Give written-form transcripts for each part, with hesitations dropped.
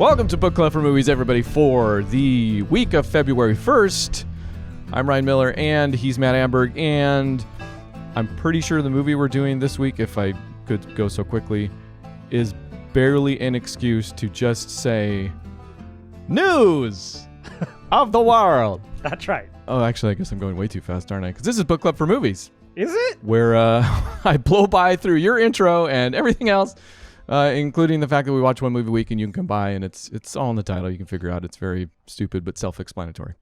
Welcome to Book Club for Movies, everybody, for the week of February 1st. I'm Ryan Miller, and he's Matt Amberg, and I'm pretty sure the movie we're doing this week, if I could go so quickly, is barely an excuse to just say, news of the world. That's right. Oh, actually, I guess I'm going way too fast, aren't I? Because this is Book Club for Movies. Is it? Where I blow by through your intro and everything else, including the fact that we watch one movie a week and you can come by and it's all in the title. You can figure out. It's very stupid but self-explanatory.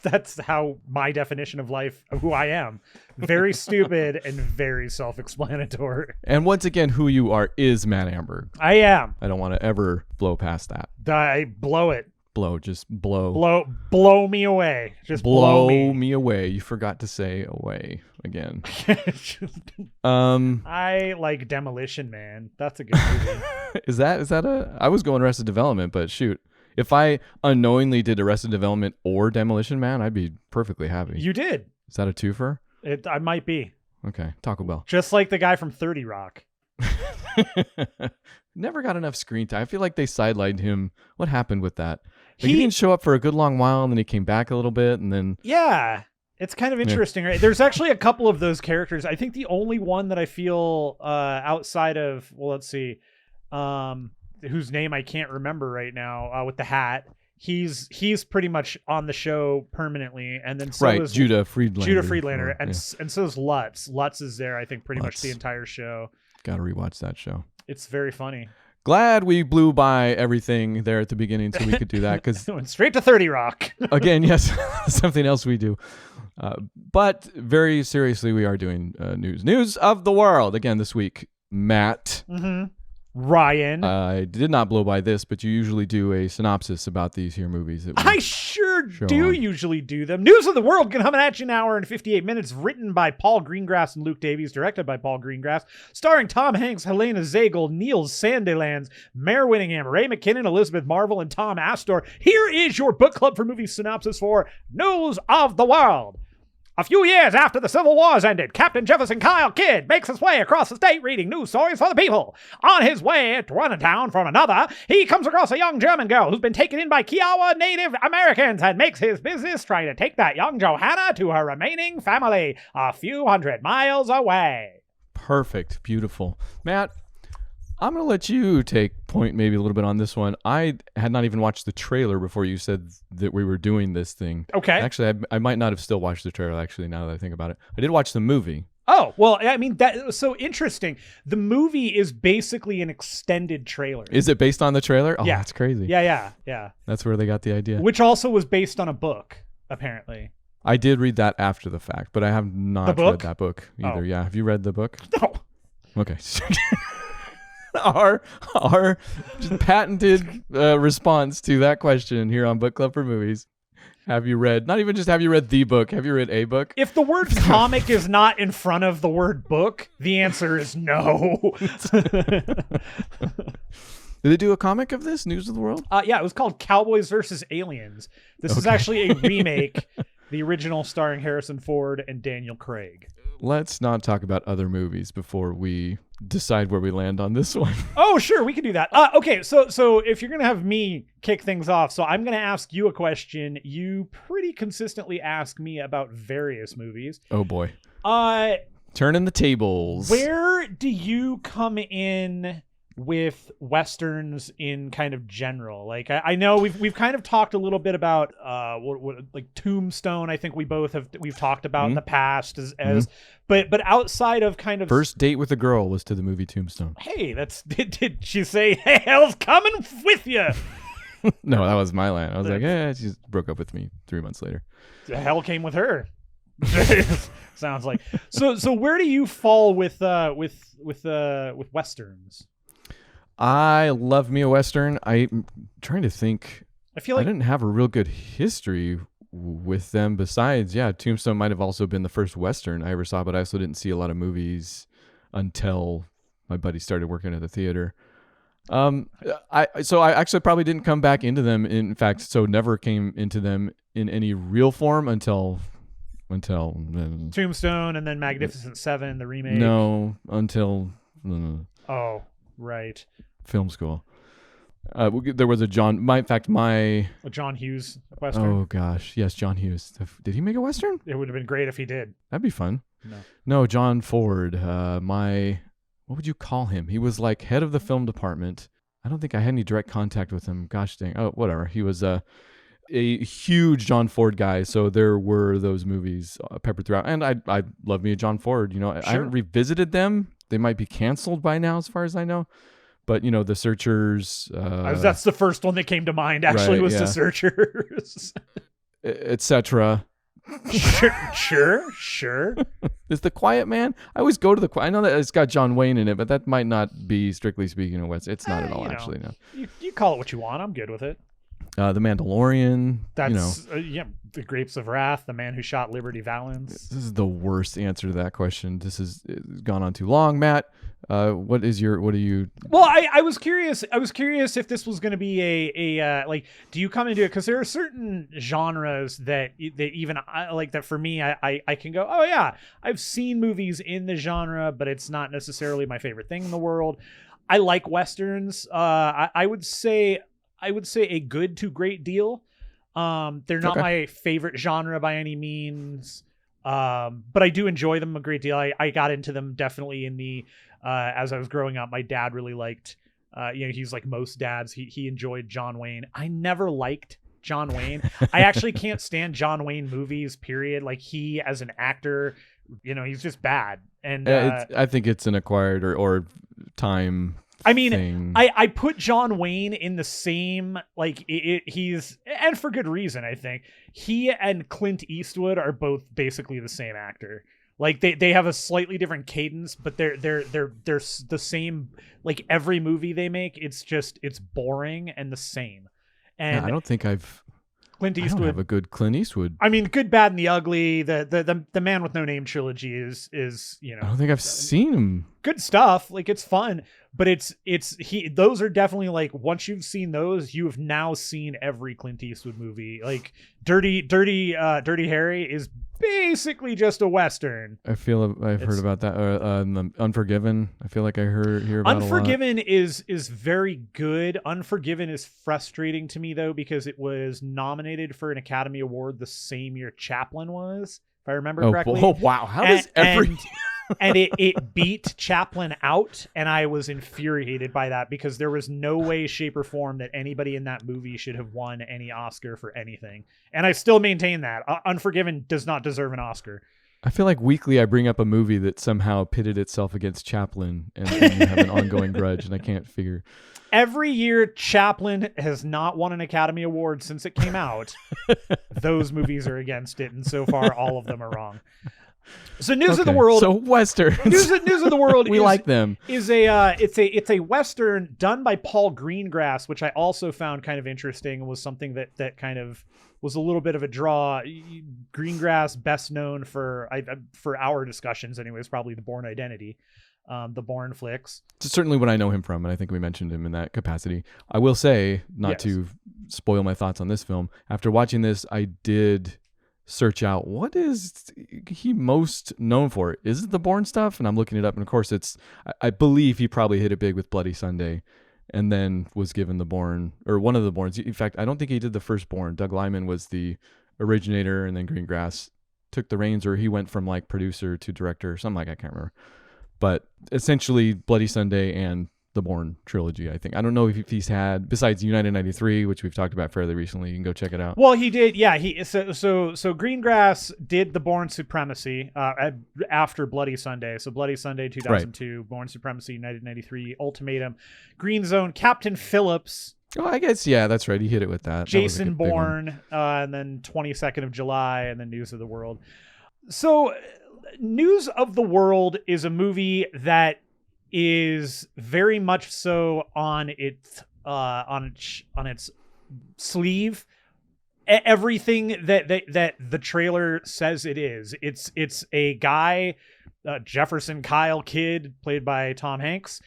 That's how my definition of life, of who I am. Very stupid and very self-explanatory. And once again, who you are is Matt Amberg. I am. I don't want to ever blow past that. I blow it. Just blow. Blow me away. Just blow me. me away. You forgot to say away again. I like Demolition Man. That's a good movie. Is that I was going Arrested Development, but shoot. If I unknowingly did Arrested Development or Demolition Man, I'd be perfectly happy. You did. Is that a twofer? I might be. Okay. Taco Bell. Just like the guy from 30 Rock. Never got enough screen time. I feel like they sidelined him. What happened with that? He didn't show up for a good long while, and then he came back a little bit, and then... Yeah. It's kind of interesting, right? There's actually a couple of those characters. I think the only one that I feel outside of... Well, let's see. Whose name I can't remember right now, with the hat. He's pretty much on the show permanently, and then so is Judah Friedlander. Judah Friedlander, and so is Lutz. Lutz is there, I think, pretty much the entire show. Got to rewatch that show. It's very funny. Glad we blew by everything there at the beginning so we could do that, because went straight to 30 Rock. Again, yes, something else we do. But very seriously, we are doing news of the world again this week. Matt. Mm-hmm. Ryan. I did not blow by this, but you usually do a synopsis about these here movies. I sure do usually do them. News of the World coming at you an hour and 58 minutes. Written by Paul Greengrass and Luke Davies. Directed by Paul Greengrass. Starring Tom Hanks, Helena Zagel, Neil Sandilands, Mare Winningham, Ray McKinnon, Elizabeth Marvel, and Tom Astor. Here is your Book Club for Movies synopsis for News of the World. A few years after the Civil War's ended, Captain Jefferson Kyle Kidd makes his way across the state reading news stories for the people. On his way to one town from another, he comes across a young German girl who's been taken in by Kiowa Native Americans and makes his business trying to take that young Johanna to her remaining family a few hundred miles away. Perfect. Beautiful. Matt, I'm going to let you take point maybe a little bit on this one. I had not even watched the trailer before you said that we were doing this thing. Okay. Actually, I might not have still watched the trailer, actually, now that I think about it. I did watch the movie. Oh, well, I mean, that was so interesting. The movie is basically an extended trailer. Is it based on the trailer? Oh, yeah. That's crazy. Yeah. That's where they got the idea. Which also was based on a book, apparently. I did read that after the fact, but I have not read that book either. Oh. Yeah. Have you read the book? No. Okay. Our just patented response to that question here on Book Club for Movies. Have you read, not even just have you read the book, have you read a book? If the word comic is not in front of the word book, the answer is no. Did they do a comic of this, News of the World? Yeah, it was called Cowboys versus Aliens. This is actually a remake, the original starring Harrison Ford and Daniel Craig. Let's not talk about other movies before we decide where we land on this one. Oh, sure, we can do that. Okay, so if you're going to have me kick things off, so I'm going to ask you a question. You pretty consistently ask me about various movies. Oh, boy. Turning the tables. Where do you come in with Westerns in kind of general? Like, I know we've kind of talked a little bit about what like Tombstone. I think we've talked about in the past as but outside of kind of First Date with a Girl was to the movie Tombstone. Hey, did she say, hey, hell's coming with you? No, that was my line. I was like, she just broke up with me 3 months later. The hell came with her. Sounds like. So where do you fall with Westerns? I love me a Western. I'm trying to think. I feel like I didn't have a real good history with them. Besides, Tombstone might have also been the first Western I ever saw, but I also didn't see a lot of movies until my buddy started working at the theater. I actually probably didn't come back into them. In fact, so never came into them in any real form until Tombstone and then Magnificent Seven, the remake. No, until oh, right. Film school. There was a in fact, A John Hughes Western. Oh gosh, yes, John Hughes. Did he make a Western? It would have been great if he did. That'd be fun. No. No, John Ford. What would you call him? He was like head of the film department. I don't think I had any direct contact with him. Gosh dang. Oh, whatever. He was a huge John Ford guy. So there were those movies peppered throughout. And I love me a John Ford. You know, I haven't revisited them. They might be canceled by now, as far as I know. But, you know, The Searchers. That's the first one that came to mind, actually, right, was yeah. The Searchers. Etc. Sure. Is The Quiet Man? I always go to The Quiet. I know that it's got John Wayne in it, but that might not be, strictly speaking, a West. It's not at all, actually, no. You call it what you want. I'm good with it. The Mandalorian. That's, The Grapes of Wrath, The Man Who Shot Liberty Valance. This is the worst answer to that question. This has gone on too long, Matt. What do you? Well, I was curious. I was curious if this was going to be a like, do you come into it? Because there are certain genres that even like that for me, I can go, oh yeah, I've seen movies in the genre, but it's not necessarily my favorite thing in the world. I like Westerns. I would say a good to great deal. They're not my favorite genre by any means. But I do enjoy them a great deal. I got into them definitely in the as I was growing up. My dad really liked he's like most dads. He enjoyed John Wayne. I never liked John Wayne. I actually can't stand John Wayne movies, period. Like, he as an actor, he's just bad. And I think it's an acquired or time. I mean, thing. I put John Wayne in the same, like, he's, and for good reason, I think. He and Clint Eastwood are both basically the same actor. Like, they have a slightly different cadence, but they're the same. Like, every movie they make, it's boring and the same. And yeah, I don't think Clint Eastwood. I don't have a good Clint Eastwood. I mean, Good, Bad, and the Ugly. The Man with No Name trilogy is I don't think I've seen him. Good stuff. Like, it's fun, but those are definitely, like, once you've seen those, you have now seen every Clint Eastwood movie. Like, Dirty Harry is basically just a Western. I feel I've heard about that. Unforgiven. I feel like I hear about Unforgiven is very good. Unforgiven is frustrating to me, though, because it was nominated for an Academy Award the same year Chaplin was, if I remember correctly. Oh wow! How does every and it beat Chaplin out, and I was infuriated by that, because there was no way, shape, or form that anybody in that movie should have won any Oscar for anything. And I still maintain that Unforgiven does not deserve an Oscar. I feel like weekly I bring up a movie that somehow pitted itself against Chaplin, and you have an ongoing grudge, and I can't figure. Every year Chaplin has not won an Academy Award since it came out. Those movies are against it, and so far all of them are wrong. So News of the World. So Westerns. News of the World. We like them. It's a Western done by Paul Greengrass, which I also found kind of interesting, and was something that kind of was a little bit of a draw. Greengrass, best known for our discussions anyways, probably The Bourne Identity, the Bourne flicks. It's certainly what I know him from, and I think we mentioned him in that capacity. I will say, not to spoil my thoughts on this film, after watching this, I did search out what is he most known for. Is it the Bourne stuff? And I'm looking it up, and of course I believe he probably hit it big with Bloody Sunday, and then was given the Bourne, or one of the Bournes. In fact, I don't think he did the first Bourne. Doug Liman was the originator, and then Greengrass took the reins, or he went from like producer to director or something, like I can't remember. But essentially Bloody Sunday and the Bourne trilogy, I think. I don't know if he's had, besides United 93, which we've talked about fairly recently. You can go check it out. Well, he did. Yeah. So Greengrass did the Bourne Supremacy after Bloody Sunday. So Bloody Sunday 2002, right. Bourne Supremacy, United 93, Ultimatum, Green Zone, Captain Phillips. Oh, I guess, yeah, that's right. He hit it with that. Jason Bourne, and then 22nd of July, and then News of the World. So News of the World is a movie that is very much so on its sleeve. Everything that the trailer says it is. It's a guy, Jefferson Kyle Kidd, played by Tom Hanks,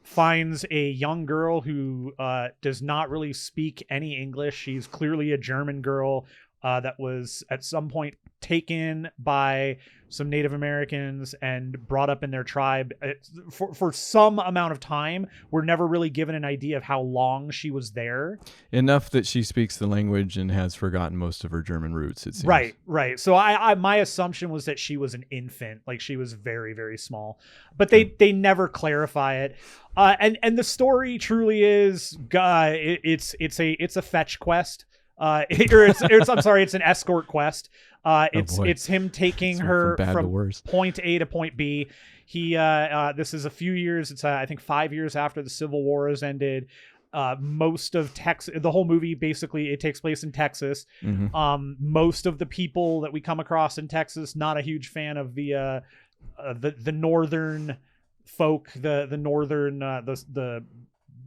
finds a young girl who does not really speak any English. She's clearly a German girl that was at some point taken by some Native Americans and brought up in their tribe for some amount of time. We're never really given an idea of how long she was there. Enough that she speaks the language and has forgotten most of her German roots, it seems. Right. So my assumption was that she was an infant, like she was very, very small, but they never clarify it. And the story truly is, it's a fetch quest. It's an escort quest. It's him taking her from point A to point B. This is a few years. It's I think 5 years after the Civil War has ended. Most of Texas, the whole movie basically, it takes place in Texas. Mm-hmm. Most of the people that we come across in Texas, not a huge fan of the northern folk. The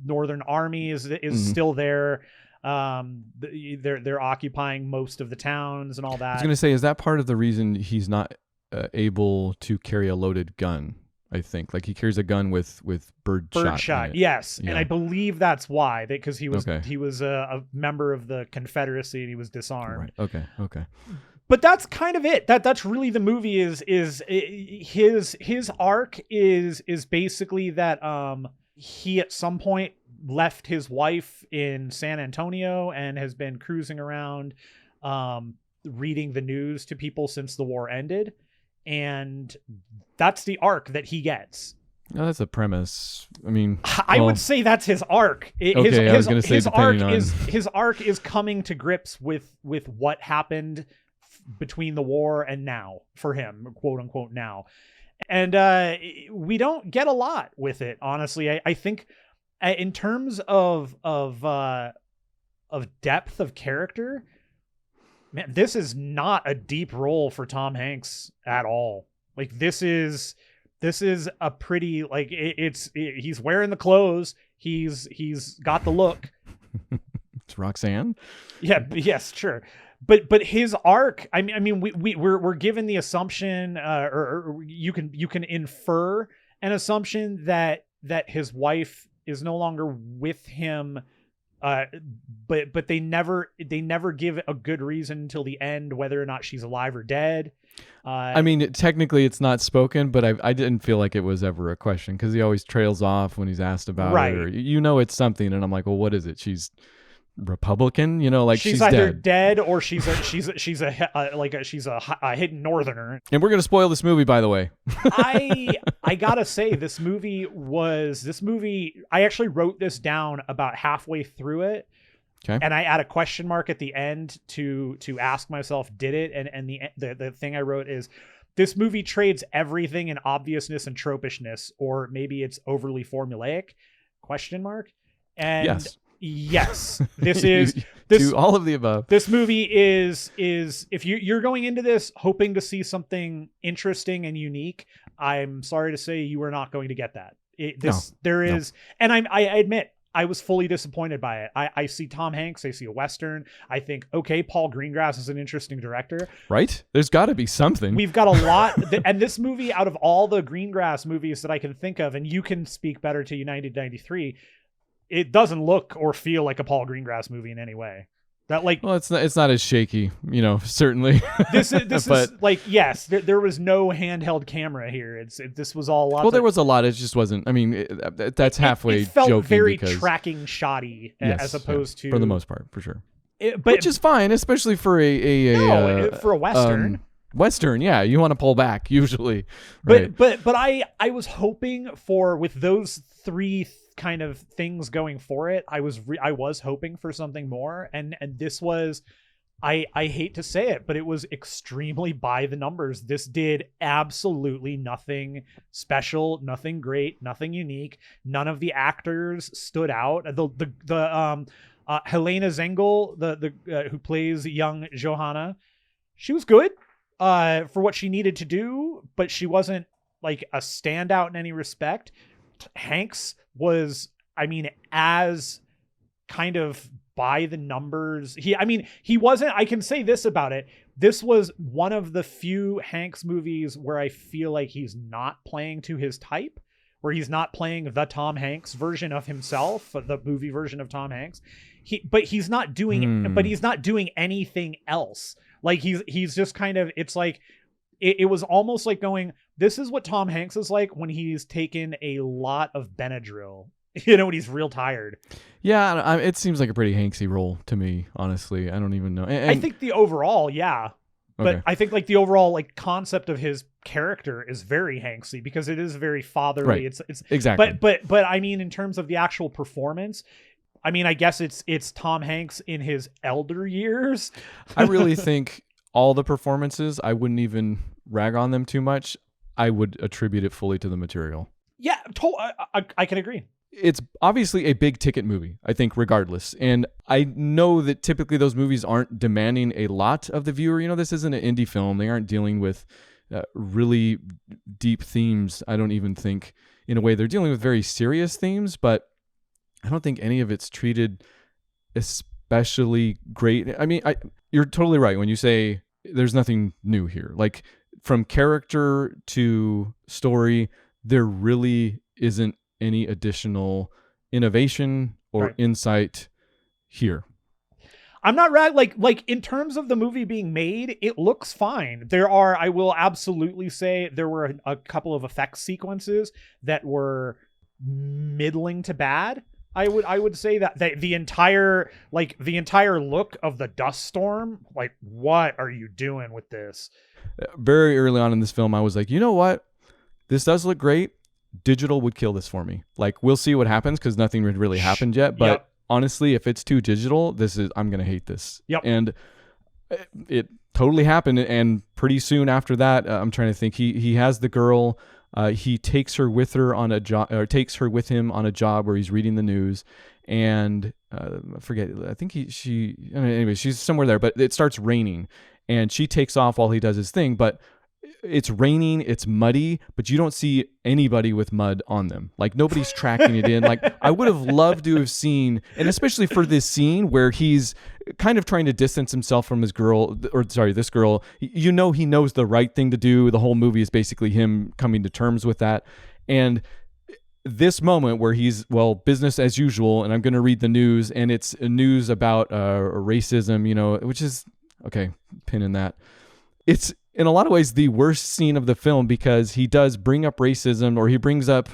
northern army is mm-hmm. still there. They're occupying most of the towns and all that. I was going to say, is that part of the reason he's not able to carry a loaded gun? I think like he carries a gun with birdshot. Yes. Yeah. And I believe that's why, because he was a member of the Confederacy and he was disarmed. Right. Okay. But that's kind of it. That's really the movie is his arc is basically that he at some point left his wife in San Antonio and has been cruising around reading the news to people since the war ended, and that's the arc that he gets. No, that's a premise. I mean, I would say that's his arc. His arc is coming to grips with what happened between the war and now for him, quote unquote now. And we don't get a lot with it, honestly. I think in terms of depth of character, man, this is not a deep role for Tom Hanks at all. Like this is a pretty, like he's wearing the clothes. He's got the look. It's Roxanne. Yeah. Yes, sure. But his arc, I mean, we're given the assumption, or you can infer an assumption that his wife is no longer with him, but they never give a good reason until the end whether or not she's alive or dead. I mean, technically it's not spoken, but I didn't feel like it was ever a question because he always trails off when he's asked about it, or it's something, and I'm like, well, what is it? She's Republican, like she's either dead or she's a hidden northerner. And we're gonna spoil this movie, by the way. I gotta say, this movie I actually wrote this down about halfway through it. Okay. And I add a question mark at the end to ask myself, did it? And the thing I wrote is, this movie trades everything in obviousness and tropishness, or maybe it's overly formulaic? Question mark. And yes, this is to all of the above. This movie is if you're going into this hoping to see something interesting and unique, I'm sorry to say you are not going to get that. And I admit I was fully disappointed by it. I see Tom Hanks, I see a Western. I think, okay, Paul Greengrass is an interesting director. Right? There's got to be something. We've got a lot. And this movie, out of all the Greengrass movies that I can think of, and you can speak better to United 93, it doesn't look or feel like a Paul Greengrass movie in any way. Well, it's not as shaky, certainly. This is like, yes, there was no handheld camera here. This was all lots. Well, there was a lot. It just wasn't. I mean, that's halfway. It felt joking very because, tracking shoddy, as opposed to, for the most part, for sure. But which is fine, especially for for a Western. Western, yeah, you want to pull back usually. Right? But I was hoping for, with those three kind of things going for it, I was hoping for something more, and this was, I hate to say it, but it was extremely by the numbers. This did absolutely nothing special, nothing great, nothing unique. None of the actors stood out. The Helena Zengel, the who plays young Johanna, she was good for what she needed to do, but she wasn't like a standout in any respect. Hanks was, as kind of by the numbers. He wasn't, I can say this about it. This was one of the few Hanks movies where I feel like he's not playing to his type, where he's not playing the Tom Hanks version of himself, the movie version of Tom Hanks. He's not doing anything else. Like he's just kind of, it's like, it was almost like going, this is what Tom Hanks is like when he's taken a lot of Benadryl, when he's real tired. Yeah, it seems like a pretty Hanksy role to me, honestly. I don't even know. I think the overall, yeah. But Okay. I think like the overall like concept of his character is very Hanksy because it is very fatherly. Right. It's Exactly. But I mean, in terms of the actual performance, I mean, I guess it's Tom Hanks in his elder years. I really think all the performances, I wouldn't even rag on them too much. I would attribute it fully to the material. Yeah, I can agree. It's obviously a big ticket movie, I think, regardless. And I know that typically those movies aren't demanding a lot of the viewer. This isn't an indie film. They aren't dealing with really deep themes, I don't even think. In a way, they're dealing with very serious themes, but I don't think any of it's treated especially great. I mean, you're totally right when you say there's nothing new here. Like, from character to story, there really isn't any additional innovation or Right. insight here. I'm not like in terms of the movie being made, it looks fine. I will absolutely say there were a couple of effect sequences that were middling to bad. I would say that the entire look of the dust storm, like, what are you doing with this? Very early on in this film, I was like, you know what? This does look great. Digital would kill this for me. Like, we'll see what happens because nothing had really happened yet. But Yep. honestly, if it's too digital, I'm going to hate this. Yep. And it totally happened. And pretty soon after that, I'm trying to think, he has the girl, he takes her with her on a job, or takes her with him on a job where he's reading the news. And I forget, I think anyway, she's somewhere there, but it starts raining and she takes off while he does his thing. But it's raining, it's muddy, but you don't see anybody with mud on them. Like, nobody's tracking it in. Like, I would have loved to have seen, and especially for this scene where he's kind of trying to distance himself from this girl. He knows the right thing to do. The whole movie is basically him coming to terms with that. And this moment where he's, business as usual, and I'm going to read the news, and it's news about racism, which is, okay, pin in that. It's, in a lot of ways, the worst scene of the film because he does bring up racism, or he brings up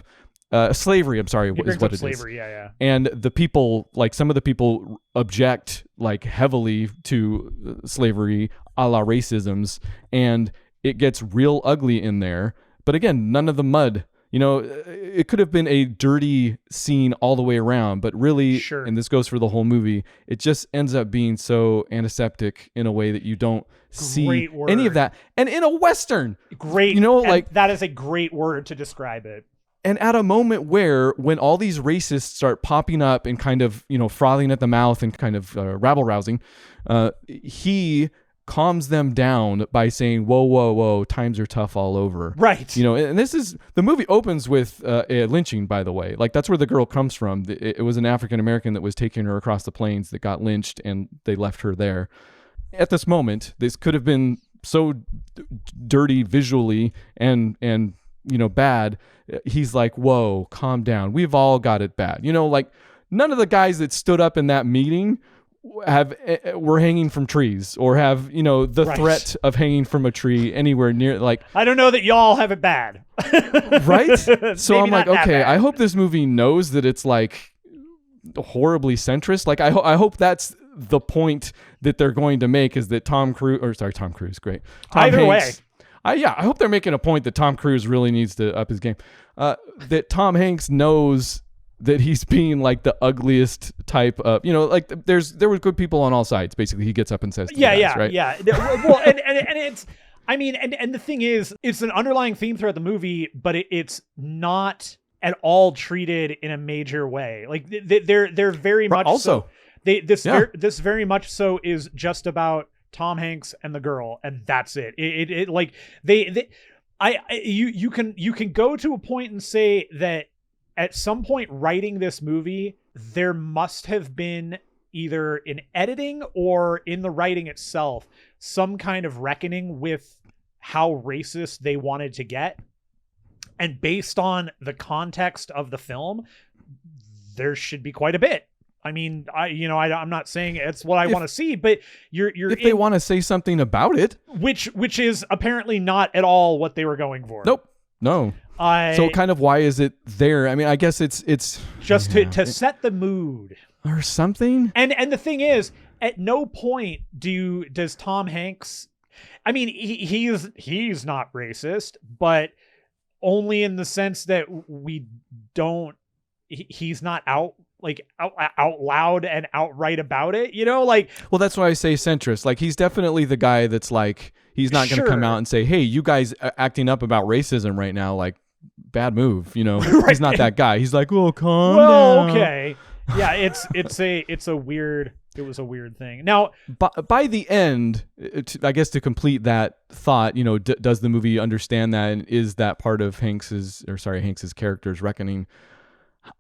slavery. I'm sorry, is what it slavery, is. Yeah. And the people, like, some of the people object, like, heavily to slavery, a la racisms, and it gets real ugly in there. But again, none of the mud. It could have been a dirty scene all the way around, but really, Sure. and this goes for the whole movie, it just ends up being so antiseptic in a way that you don't see Great word. any of that. And in a Western, Great. like, that is a great word to describe it. and at a moment when all these racists start popping up and kind of, frothing at the mouth and kind of rabble-rousing, he calms them down by saying, whoa, times are tough all over. Right. And this is, the movie opens with a lynching, by the way. Like, that's where the girl comes from. It was an African-American that was taking her across the plains that got lynched, and they left her there. At this moment, this could have been so dirty visually and bad. He's like, whoa, calm down. We've all got it bad. Like, none of the guys that stood up in that meeting were hanging from trees or have, the Right. threat of hanging from a tree anywhere near, like, I don't know that y'all have it bad. right? So Maybe I'm like, not that okay, bad. I hope this movie knows that it's, like, horribly centrist. Like, I hope that's the point that they're going to make, is that Tom Cruise, great. Tom Either way. Hanks, I hope they're making a point that Tom Cruise really needs to up his game. That Tom Hanks knows that he's being, like, the ugliest type of, like, there were good people on all sides. Basically, he gets up and says, to the guys, right? Yeah. Well, and it's, I mean, and the thing is, it's an underlying theme throughout the movie, but it's not at all treated in a major way. Like, they're very much Also, this very much so is just about Tom Hanks and the girl, and that's it. It like you can go to a point and say that at some point writing this movie, there must have been, either in editing or in the writing itself, some kind of reckoning with how racist they wanted to get. And based on the context of the film, there should be quite a bit. I mean, I'm not saying it's what I want to see, but you're if they want to say something about it, which is apparently not at all what they were going for. Nope. No. So kind of why is it there? I mean, I guess it's just to set the mood or something. And the thing is, at no point does Tom Hanks, I mean, he's not racist, but only in the sense that he's not out loud and outright about it, like. Well, that's why I say centrist. Like, he's definitely the guy that's like, he's not going to come out and say, hey, you guys acting up about racism right now, like, bad move, Right. He's not that guy. He's like, oh, calm down. Okay. Yeah, it was a weird thing. Now, by the end, I guess to complete that thought, does the movie understand that, and is that part of Hanks's character's reckoning?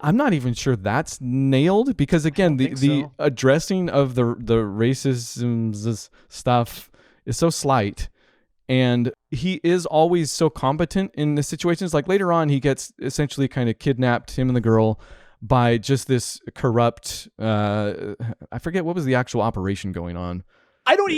I'm not even sure that's nailed, because again, the addressing of the racism stuff is so slight, and he is always so competent in the situations. Like later on, he gets essentially kind of kidnapped, him and the girl, by just this corrupt, I forget what was the actual operation going on. I don't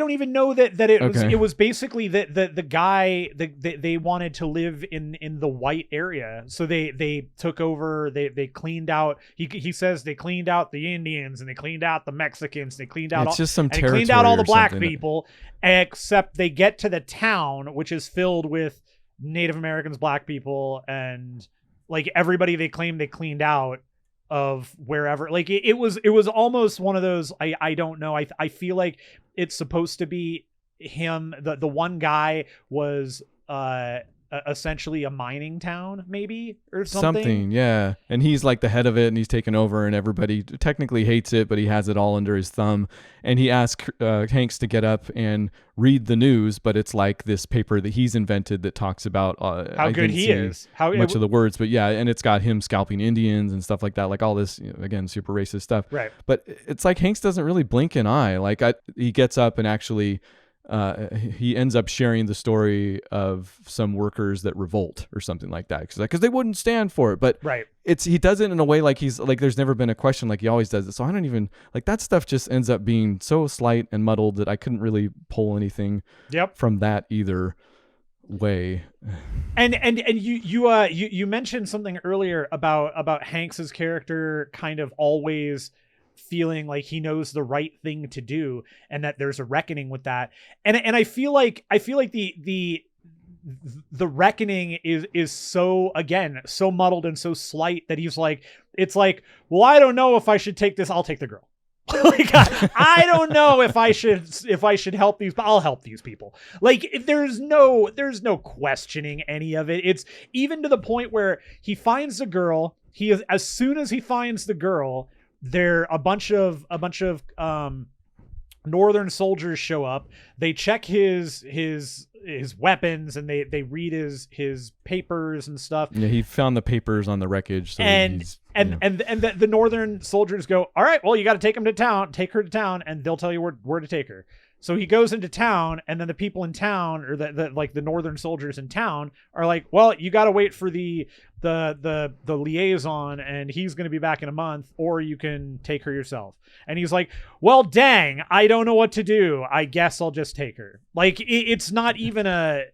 even know that it was basically that the guy they wanted to live in the white area, so they took over, they cleaned out. He says they cleaned out the Indians and they cleaned out the Mexicans, they cleaned out cleaned out all the black people, except they get to the town, which is filled with Native Americans, black people, and like everybody they claim they cleaned out of wherever. Like it was almost one of those, I don't know. I feel like it's supposed to be him. The one guy was essentially a mining town, maybe, or something. Yeah. And he's like the head of it, and he's taken over, and everybody technically hates it, but he has it all under his thumb. And he asks Hanks to get up and read the news, but it's like this paper that he's invented that talks about how good he is, how much of the words, but yeah, and it's got him scalping Indians and stuff like that, like all this, again, super racist stuff. Right. But it's like Hanks doesn't really blink an eye. Like he gets up and actually he ends up sharing the story of some workers that revolt or something like that, because they wouldn't stand for it. But right, he does it in a way like he's like there's never been a question, like he always does it. So I don't even like that stuff. Just ends up being so slight and muddled that I couldn't really pull anything from that either way. And you mentioned something earlier about Hanks's character kind of always feeling like he knows the right thing to do, and that there's a reckoning with that. And I feel like the reckoning is so, again, so muddled and so slight that he's like, it's like, well, I don't know if I should take this. I'll take the girl. Like, I don't know if I should help these, but I'll help these people. Like, if there's no questioning any of it. It's even to the point where he finds the girl. As soon as he finds the girl, a bunch of Northern soldiers show up. They check his weapons, and they read his papers and stuff. Yeah, he found the papers on the wreckage. So and the Northern soldiers go, all right, well, you got to take her to town, and they'll tell you where to take her. So he goes into town, and then the people in town, or the Northern soldiers in town, are like, well, you got to wait for the liaison, and he's going to be back in a month, or you can take her yourself. And he's like, well, dang, I don't know what to do. I guess I'll just take her. Like, it's not even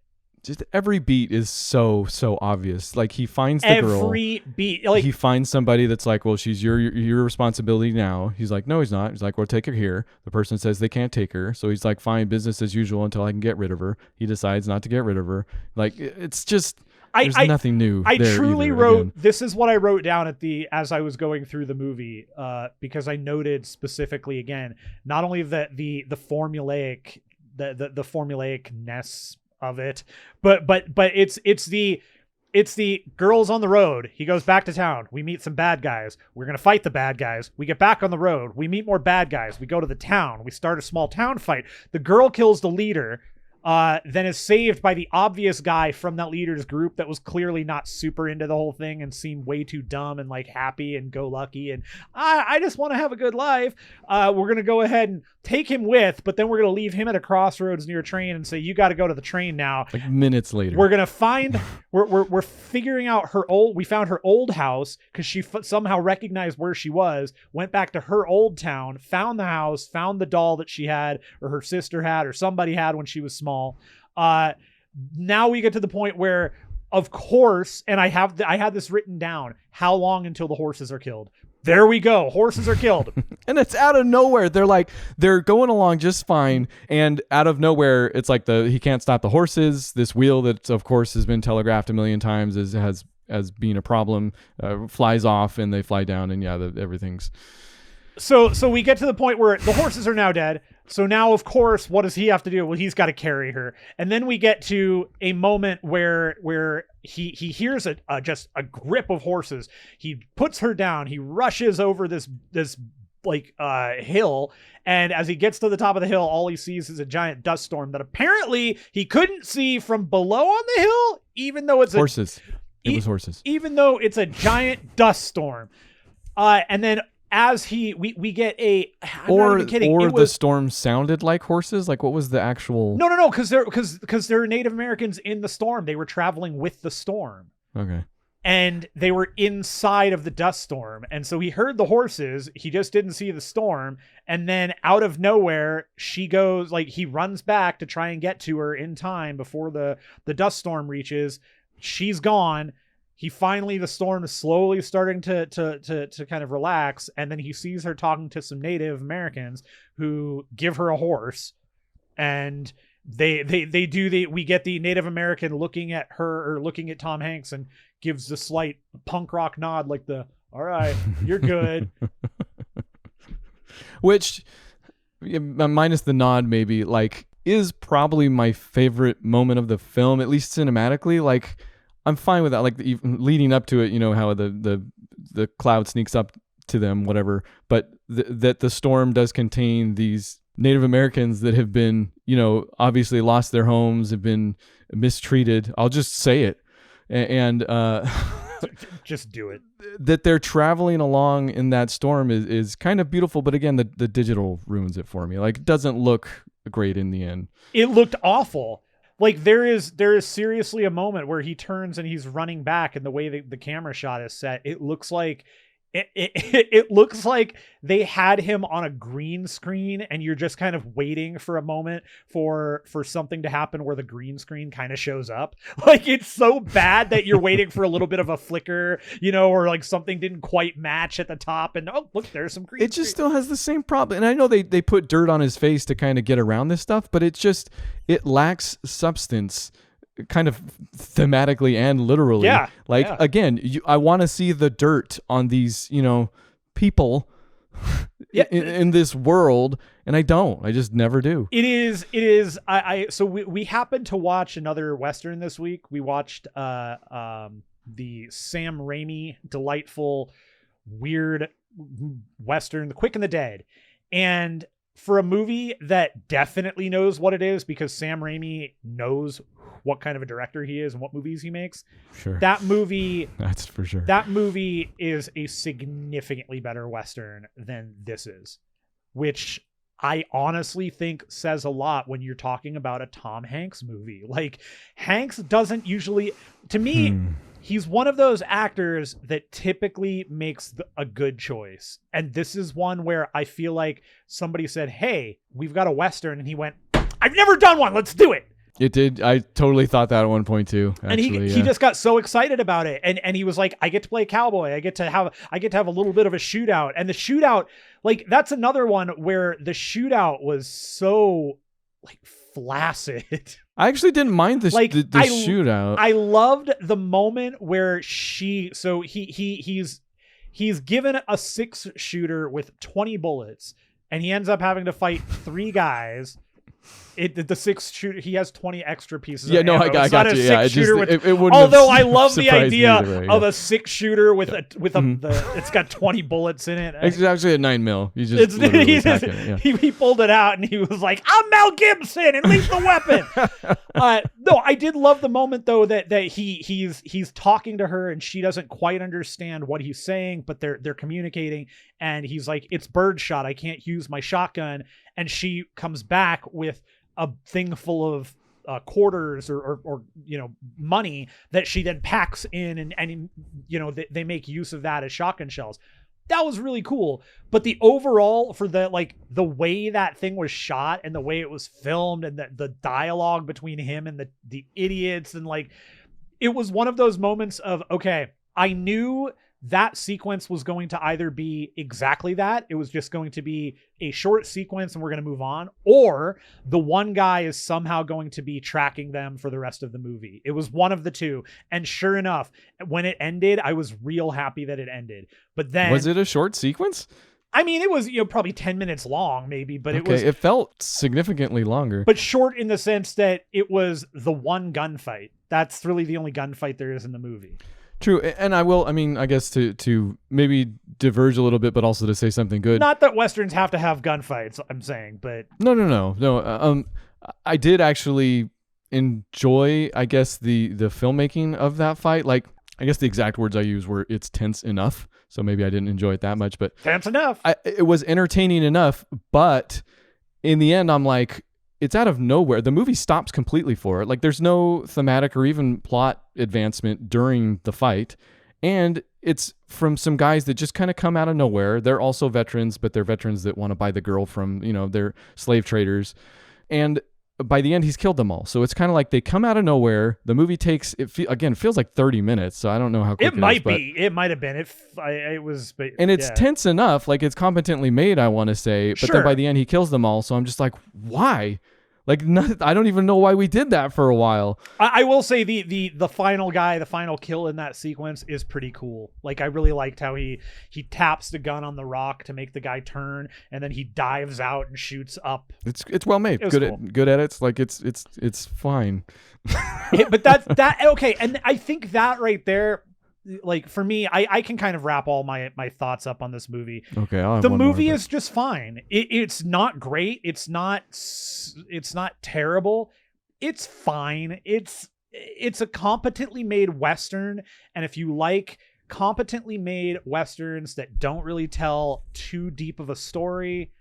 just every beat is so obvious. Like, he finds the girl. Every beat. Like, he finds somebody that's like, well, she's your responsibility now. He's like, no, he's not. He's like, well, take her here. The person says they can't take her. So he's like, fine, business as usual until I can get rid of her. He decides not to get rid of her. Like, it's just, there's nothing new. I truly wrote, this is what I wrote down as I was going through the movie, because I noted specifically, again, not only the formulaic, the formulaicness of it, but it's the girls on the road. He goes back to town. We meet some bad guys. We're going to fight the bad guys. We get back on the road. We meet more bad guys. We go to the town. We start a small town fight. The girl kills the leader. then is saved by the obvious guy from that leader's group that was clearly not super into the whole thing and seemed way too dumb and like happy and go lucky. And I just want to have a good life. We're going to go ahead and take him with, but then we're going to leave him at a crossroads near a train and say, you got to go to the train now. Like minutes later. We're going to find, we're figuring out we found her old house because she somehow recognized where she was, went back to her old town, found the house, found the doll that she had or her sister had or somebody had when she was small. Now we get to the point where, of course, and I had this written down, how long until the horses are killed? There we go. Horses are killed. And it's out of nowhere. They're going along just fine. And out of nowhere, it's like he can't stop the horses. This wheel that, of course, has been telegraphed a million times as being a problem, flies off and they fly down. And yeah, everything's. So we get to the point where the horses are now dead. So now, of course, what does he have to do? Well, he's got to carry her. And then we get to a moment where he hears just a grip of horses. He puts her down. He rushes over this hill. And as he gets to the top of the hill, all he sees is a giant dust storm that apparently he couldnn't see from below on the hill, even though it's horses. It was horses. Even though it's a giant dust storm. And then as we get the storm sounded like horses. Like, what was the actual? No, because there are Native Americans in the storm. They were traveling with the storm. Okay. And they were inside of the dust storm, and so he heard the horses. He just didn't see the storm, and then out of nowhere, he runs back to try and get to her in time before the dust storm reaches. She's gone. The storm is slowly starting to kind of relax, and then he sees her talking to some Native Americans who give her a horse, and we get the Native American looking at her or looking at Tom Hanks and gives the slight punk rock nod, like all right, you're good. Which, minus the nod, maybe, like, is probably my favorite moment of the film, at least cinematically. Like, I'm fine with that. Like, leading up to it, how the cloud sneaks up to them, whatever. But that the storm does contain these Native Americans that have been, obviously lost their homes, have been mistreated. I'll just say it, and just do it. That they're traveling along in that storm is kind of beautiful. But again, the digital ruins it for me. Like, it doesn't look great in the end. It looked awful. Like, there is seriously a moment where he turns and he's running back, and the way the camera shot is set, it looks like it looks like they had him on a green screen, and you're just kind of waiting for a moment for something to happen where the green screen kind of shows up. Like, it's so bad that you're waiting for a little bit of a flicker, or like something didn't quite match at the top, and oh, look, there's some green screen. It just still has the same problem. And I know they put dirt on his face to kind of get around this stuff, but it lacks substance, kind of thematically and literally. Yeah. Like, again, I want to see the dirt on these, people in this world, and I don't. I just never do. It is. So we happened to watch another Western this week. We watched the Sam Raimi delightful, weird Western, The Quick and the Dead. And for a movie that definitely knows what it is, because Sam Raimi knows what kind of a director he is and what movies he makes. Sure. That movie, that's for sure. That movie is a significantly better Western than this is, which I honestly think says a lot when you're talking about a Tom Hanks movie. Like, Hanks doesn't usually, to me, he's one of those actors that typically makes a good choice. And this is one where I feel like somebody said, hey, we've got a Western. And he went, I've never done one. Let's do it. It did. I totally thought that at one point too. Actually, and he just got so excited about it. And he was like, I get to play cowboy. I get to have a little bit of a shootout. And the shootout, like, that's another one where the shootout was so, like, flaccid. I actually didn't mind the shootout. I loved the moment where he's given a 6-shooter with 20 bullets, and he ends up having to fight 3 guys. The 6-shooter, he has 20 extra pieces. Yeah, of no, ammo. I got It's you. not a Yeah, 6-shooter with. it wouldn't. Although have I love the surprised me idea either way, of a 6-shooter with it's got 20 bullets in it. It's actually a 9mm. You just literally tack it. Yeah. He pulled it out and he was like, "I'm Mel Gibson and Lethal Weapon." No, I did love the moment though that he's talking to her and she doesn't quite understand what he's saying, but they're communicating, and he's like, "It's birdshot. I can't use my shotgun," and she comes back with a thing full of quarters or money that she then packs in, and they make use of that as shotgun shells. That was really cool. But the overall, for the way that thing was shot and the way it was filmed and the dialogue between him and the idiots, and it was one of those moments of, okay, I knew that sequence was going to either be exactly that, it was just going to be a short sequence and we're going to move on, or the one guy is somehow going to be tracking them for the rest of the movie. It was one of the two. And sure enough, when it ended, I was real happy that it ended. But then... Was it a short sequence? I mean, it was probably 10 minutes long, maybe, but it felt significantly longer. But short in the sense that it was the one gunfight. That's really the only gunfight there is in the movie. True, and I guess to maybe diverge a little bit, but also to say something good. Not that Westerns have to have gunfights, I'm saying, but... No. I did actually enjoy, I guess, the filmmaking of that fight. Like, I guess the exact words I used were, "It's tense enough." So maybe I didn't enjoy it that much, but... Tense enough! It was entertaining enough, but in the end, I'm like... It's out of nowhere. The movie stops completely for it. Like, there's no thematic or even plot advancement during the fight. And it's from some guys that just kind of come out of nowhere. They're also veterans, but they're veterans that want to buy the girl from, they're slave traders. And by the end, he's killed them all. So it's kind of like they come out of nowhere. The movie takes, feels like 30 minutes. So I don't know how quick it might be. It might have been. It was. But, and it's tense enough. Like, it's competently made, I want to say. But then by the end, he kills them all. So I'm just like, why? Like, I don't even know why we did that for a while. I will say the final guy, the final kill in that sequence is pretty cool. Like, I really liked how he taps the gun on the rock to make the guy turn, and then he dives out and shoots up. It's well made. Good edits. Like, it's fine. But that okay, and I think that right there, like, for me, I can kind of wrap all my thoughts up on this movie. Okay, the movie is just fine. It's not great. It's not terrible. It's fine. It's a competently made Western, and if you like competently made Westerns that don't really tell too deep of a story,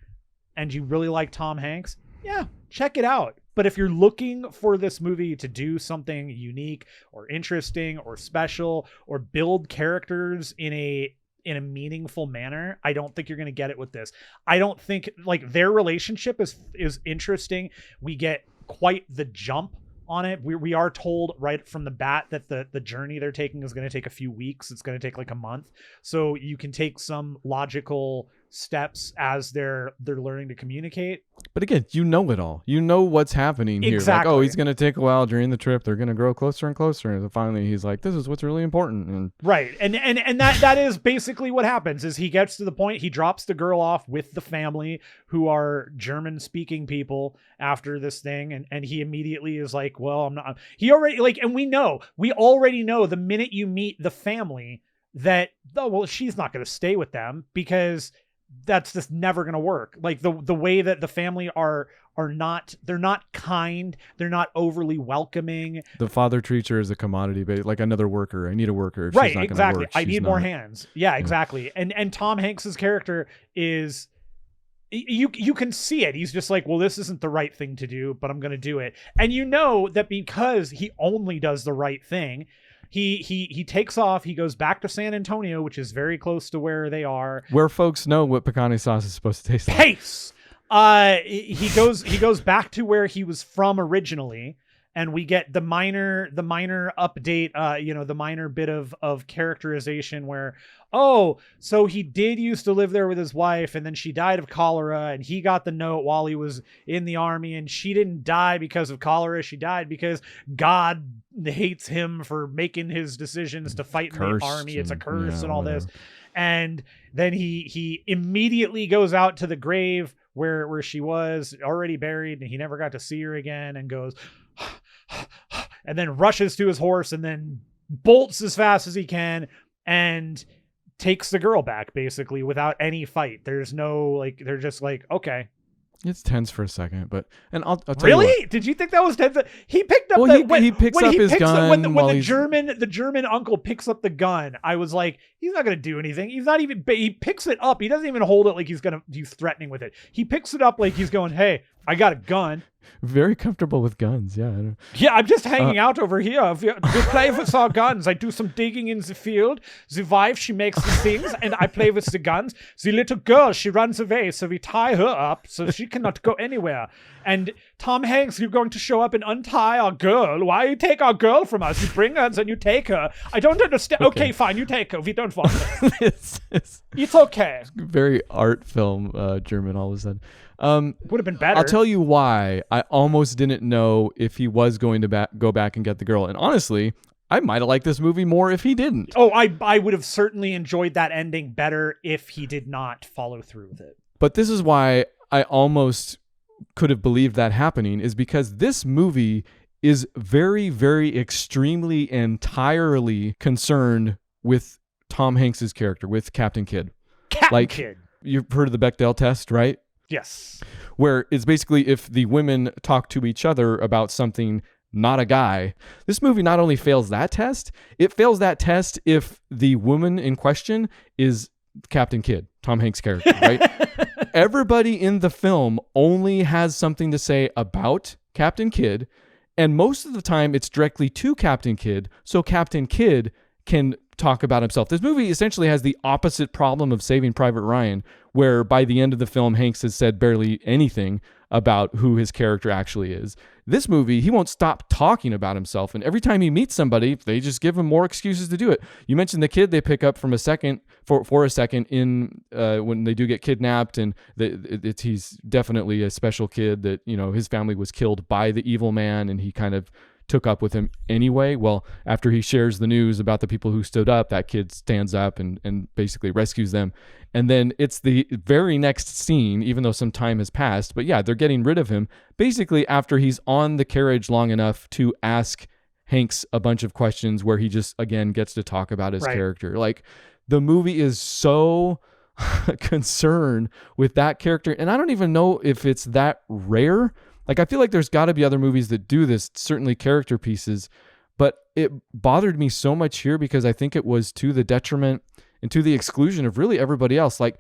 and you really like Tom Hanks, yeah, check it out. But if you're looking for this movie to do something unique or interesting or special or build characters in a meaningful manner, I don't think you're going to get it with this. I don't think, like, their relationship is interesting. We get quite the jump on it. We are told right from the bat that the journey they're taking is going to take a few weeks. It's going to take like a month. So you can take some logical steps as they're learning to communicate. But again, you know it all. You know what's happening here. Exactly. Like, oh, he's going to take a while during the trip. They're going to grow closer and closer. And finally, he's like, this is what's really important. And right. And that is basically what happens is he gets to the point, he drops the girl off with the family who are German speaking people after this thing. And he immediately is like, well, I'm not, he already and we already know the minute you meet the family that, oh, well, she's not going to stay with them because that's just never going to work. Like the way that the family are not, they're not kind. They're not overly welcoming. The father treats her as a commodity, but like another worker. I need a worker. If right. She's not Exactly. Work, I need more not. Hands. Yeah, exactly. And Tom Hanks's character is, you can see it. He's just like, well, this isn't the right thing to do, but I'm going to do it. And you know that because he only does the right thing, he takes off. He goes back to San Antonio, which is very close to where they are. Where folks know what pecane sauce is supposed to taste like. Pace. He goes back to where he was from originally, and we get the minor update. The minor bit of characterization where, oh, so he did used to live there with his wife, and then she died of cholera, and he got the note while he was in the army, and she didn't die because of cholera. She died because God hates him for making his decisions to fight in the army. It's a curse and all this. And then he immediately goes out to the grave where she was already buried, and he never got to see her again, and goes and then rushes to his horse and then bolts as fast as he can and takes the girl back basically without any fight. There's no like, they're just like, okay. It's tense for a second, but I'll tell really? you what. Did you think that was tense? He picked up he picks up his gun when while the German uncle picks up the gun. I was like, he's not going to do anything. He's not even. He picks it up. He doesn't even hold it like he's threatening with it. He picks it up like he's going, "Hey, I got a gun." Very comfortable with guns. Yeah. Yeah, I'm just hanging out over here. We play with our guns. I do some digging in the field. The wife, she makes the things, and I play with the guns. The little girl, she runs away, so we tie her up so she cannot go anywhere. And Tom Hanks, you're going to show up and untie our girl. Why you take our girl from us? You bring her, and then you take her. I don't understand. Okay, fine, you take her. We don't want her. It's okay. Very art film, German all of a sudden. Would have been better. I'll tell you why I almost didn't know if he was going to go back and get the girl. And honestly, I might have liked this movie more if he didn't. Oh, I would have certainly enjoyed that ending better if he did not follow through with it. But this is why I almost could have believed that happening, is because this movie is very, very extremely entirely concerned with Tom Hanks's character, with Captain Kidd. Captain Kidd. You've heard of the Bechdel test, right? Yes. Where it's basically if the women talk to each other about something, not a guy. This movie not only fails that test, it fails that test if the woman in question is Captain Kidd, Tom Hanks' character, right? Everybody in the film only has something to say about Captain Kidd, and most of the time it's directly to Captain Kidd, so Captain Kidd can talk about himself. This movie essentially has the opposite problem of Saving Private Ryan, where by the end of the film, Hanks has said barely anything about who his character actually is. This movie, he won't stop talking about himself, and every time he meets somebody, they just give him more excuses to do it. You mentioned the kid they pick up from a second in when they do get kidnapped, and he's definitely a special kid that, you know, his family was killed by the evil man, and he kind of took up with him anyway. Well, after he shares the news about the people who stood up, that kid stands up and basically rescues them. And then it's the very next scene, even though some time has passed, but yeah, they're getting rid of him basically after he's on the carriage long enough to ask Hanks a bunch of questions where he just, again, gets to talk about his character. Like, the movie is so concerned with that character. And I don't even know if it's that rare. Like, I feel like there's got to be other movies that do this, certainly character pieces, but it bothered me so much here because I think it was to the detriment and to the exclusion of really everybody else. Like,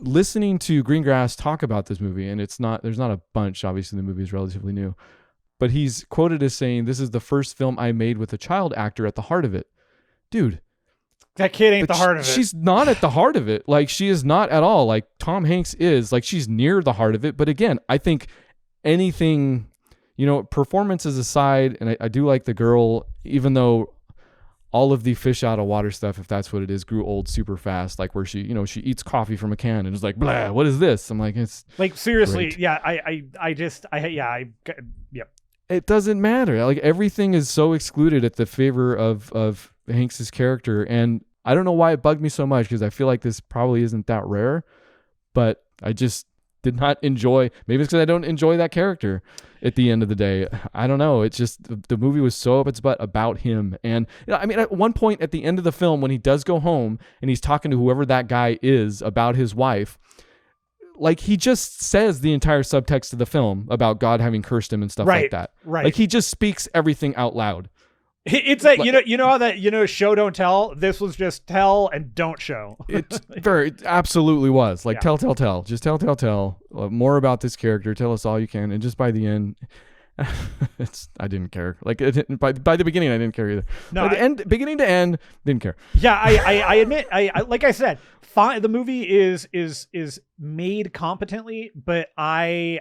listening to Greengrass talk about this movie, and there's not a bunch, obviously the movie is relatively new, but he's quoted as saying, "This is the first film I made with a child actor at the heart of it." Dude, that kid ain't the heart of it. She's not at the heart of it. Like, she is not at all. Like, Tom Hanks is. Like, she's near the heart of it. But again, I think anything, you know, performances aside, and I do like the girl, even though all of the fish out of water stuff, if that's what it is, grew old super fast. Like, where she, you know, she eats coffee from a can and is like, blah, what is this? I'm like, it's like, seriously. great. Yeah. It doesn't matter. Like, everything is so excluded at the favor of Hanks's character. And I don't know why it bugged me so much, because I feel like this probably isn't that rare, but I just did not enjoy. Maybe it's because I don't enjoy that character at the end of the day. I don't know. It's just the movie was so up its butt about him. And, you know, I mean, at one point at the end of the film, when he does go home and he's talking to whoever that guy is about his wife, like, he just says the entire subtext of the film about God having cursed him and stuff like that. Right. Like, he just speaks everything out loud. It's like, you know how that, you know, show don't tell. This was just tell and don't show. It absolutely was like, yeah. Tell. Just tell. More about this character. Tell us all you can. And just by the end, I didn't care. Like, by the beginning, I didn't care either. No, by the end, beginning to end, didn't care. Yeah, I admit, I like I said, fine. The movie is made competently, but I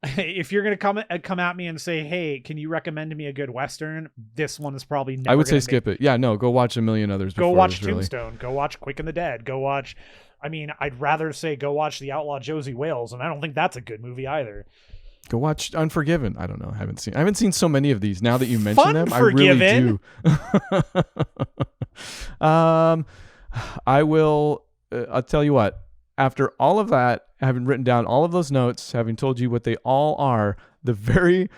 if you're gonna come at me and say, "Hey, can you recommend me a good Western?" This one is probably never. I would say skip it. Yeah, no, go watch a million others. Go watch Tombstone. Go watch Quick and the Dead. Go watch. I mean, I'd rather say go watch The Outlaw Josie Wales, and I don't think that's a good movie either. Go watch Unforgiven. I don't know. I haven't seen so many of these. Now that you mention them, Forgiven? I really do. I will. I'll tell you what. After all of that, having written down all of those notes, having told you what they all are, the very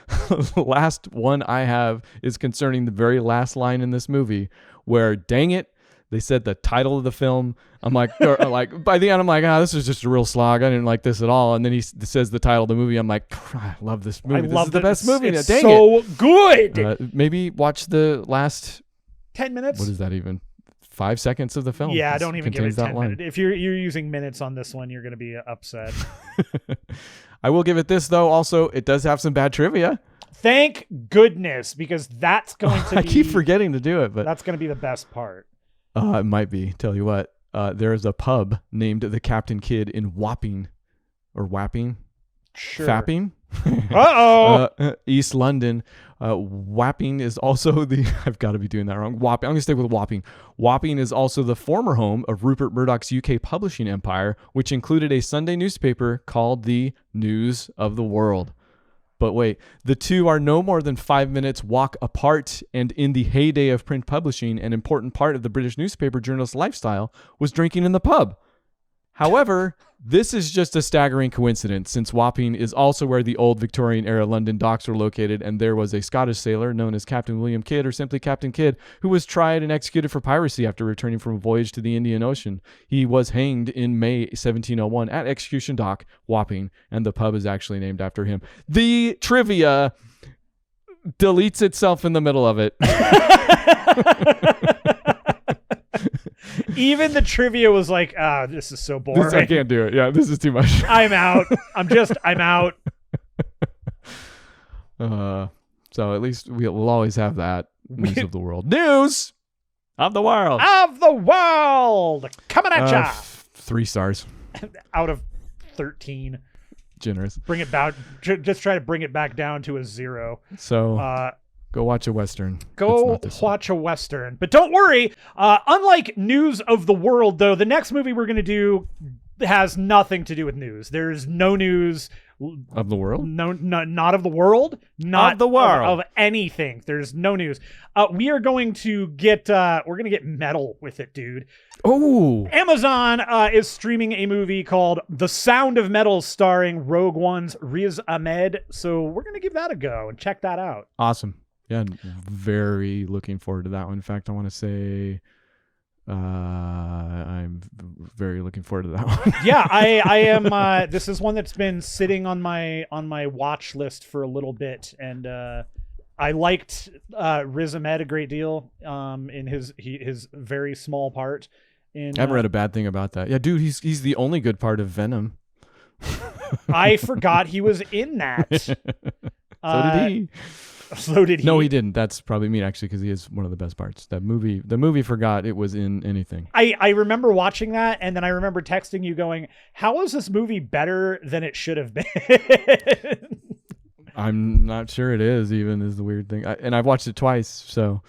last one I have is concerning the very last line in this movie, where, dang it, they said the title of the film. I'm like, like by the end, I'm like, this is just a real slog. I didn't like this at all. And then he says the title of the movie. I'm like, I love this movie. This is the best movie. It's Dang so it. good. Maybe watch the last 10 minutes. What is that even? 5 seconds of the film. Yeah, don't even give it 10 line. minutes. If you're using minutes on this one, you're going to be upset. I will give it this, though. Also, it does have some bad trivia. Thank goodness, because that's going to be... I keep forgetting to do it, but... That's going to be the best part. It might be. Tell you what. There is a pub named the Captain Kidd in Wapping. Or Wapping? Sure. Fapping? Uh-oh! East London. Wapping is also the... I've got to be doing that wrong. Wapping. I'm going to stick with Wapping. Wapping is also the former home of Rupert Murdoch's UK publishing empire, which included a Sunday newspaper called the News of the World. But wait, the two are no more than 5 minutes walk apart, and in the heyday of print publishing, an important part of the British newspaper journalist's lifestyle was drinking in the pub. However, this is just a staggering coincidence, since Wapping is also where the old Victorian-era London docks were located, and there was a Scottish sailor known as Captain William Kidd, or simply Captain Kidd, who was tried and executed for piracy after returning from a voyage to the Indian Ocean. He was hanged in May 1701 at Execution Dock, Wapping, and the pub is actually named after him. The trivia deletes itself in the middle of it. Even the trivia was like, this is so boring. I can't do it. Yeah, this is too much. I'm out. I'm out. So at least we'll always have that. News of the world. News of the world. Of the world. Coming at ya. 3 stars. Out of 13. Generous. Bring it back. Just try to bring it back down to a 0. So... go watch a Western. Go watch a Western. But don't worry. Unlike News of the World, though, the next movie we're going to do has nothing to do with news. There's no news. Of the world? No, not of the world. Not of the world. Of anything. There's no news. We are going to get, we're going to get metal with it, dude. Oh. Amazon is streaming a movie called The Sound of Metal starring Rogue One's Riz Ahmed. So we're going to give that a go and check that out. Awesome. Yeah, very looking forward to that one. In fact, I want to say I'm very looking forward to that one. Yeah, I am. This is one that's been sitting on my watch list for a little bit, and I liked Riz Ahmed a great deal in his very small part. I haven't read a bad thing about that. Yeah, dude, he's the only good part of Venom. I forgot he was in that. So did he. So did he? No, he didn't. That's probably me, actually, because he is one of the best parts. The movie forgot it was in anything. I remember watching that, and then I remember texting you going, how is this movie better than it should have been? I'm not sure it is, even, is the weird thing. And I've watched it twice, so...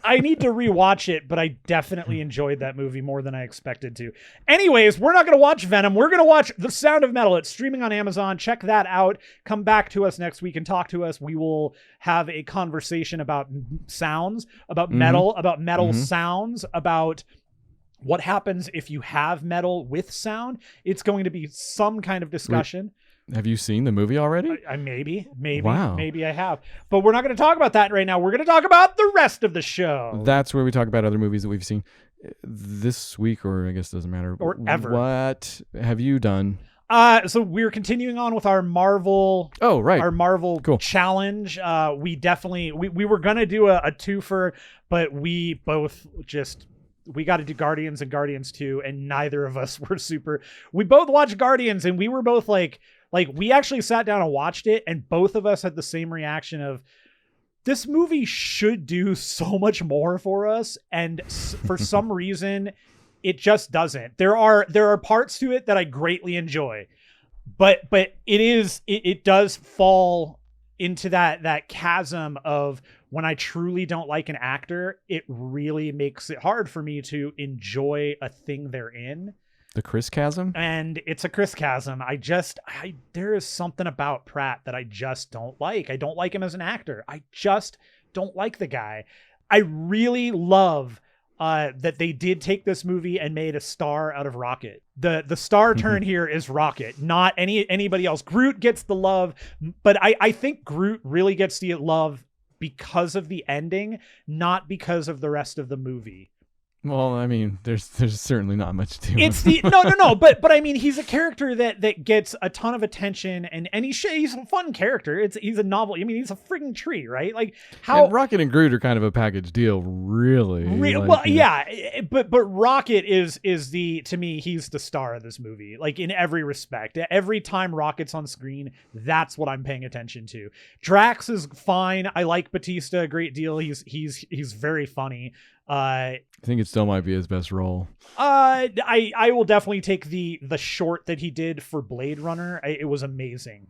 I need to rewatch it, but I definitely enjoyed that movie more than I expected to. Anyways, we're not going to watch Venom. We're going to watch The Sound of Metal. It's streaming on Amazon. Check that out. Come back to us next week and talk to us. We will have a conversation about sounds, about metal, sounds, about what happens if you have metal with sound. It's going to be some kind of discussion. Have you seen the movie already? Maybe I have. But we're not going to talk about that right now. We're going to talk about the rest of the show. That's where we talk about other movies that we've seen this week, or I guess it doesn't matter. Or ever. What have you done? So we're continuing on with our Marvel. Oh, right. Our Marvel challenge. We definitely, we were going to do a twofer, but we both we got to do Guardians and Guardians 2, and neither of us were super. We both watched Guardians, and we were both like we actually sat down and watched it, and both of us had the same reaction of, this movie should do so much more for us, and for some reason it just doesn't. There are parts to it that I greatly enjoy, but it does fall into that chasm of, when I truly don't like an actor, it really makes it hard for me to enjoy a thing they're in. The Chris chasm? And it's a Chris chasm. There is something about Pratt that I just don't like. I don't like him as an actor. I just don't like the guy. I really love that they did take this movie and made a star out of Rocket. The star turn here is Rocket, not anybody else. Groot gets the love, but I think Groot really gets the love because of the ending, not because of the rest of the movie. Well, I mean, there's certainly not much to It's him. no, but I mean, he's a character that gets a ton of attention, and he's a fun character. He's a novel. I mean, he's a friggin' tree, right? Like how And Rocket and Groot are kind of a package deal, really. well, yeah, but Rocket is to me, he's the star of this movie, like in every respect. Every time Rocket's on screen, that's what I'm paying attention to. Drax is fine. I like Batista a great deal. He's very funny. I think it still might be his best role. I will definitely take the short that he did for Blade Runner. It was amazing.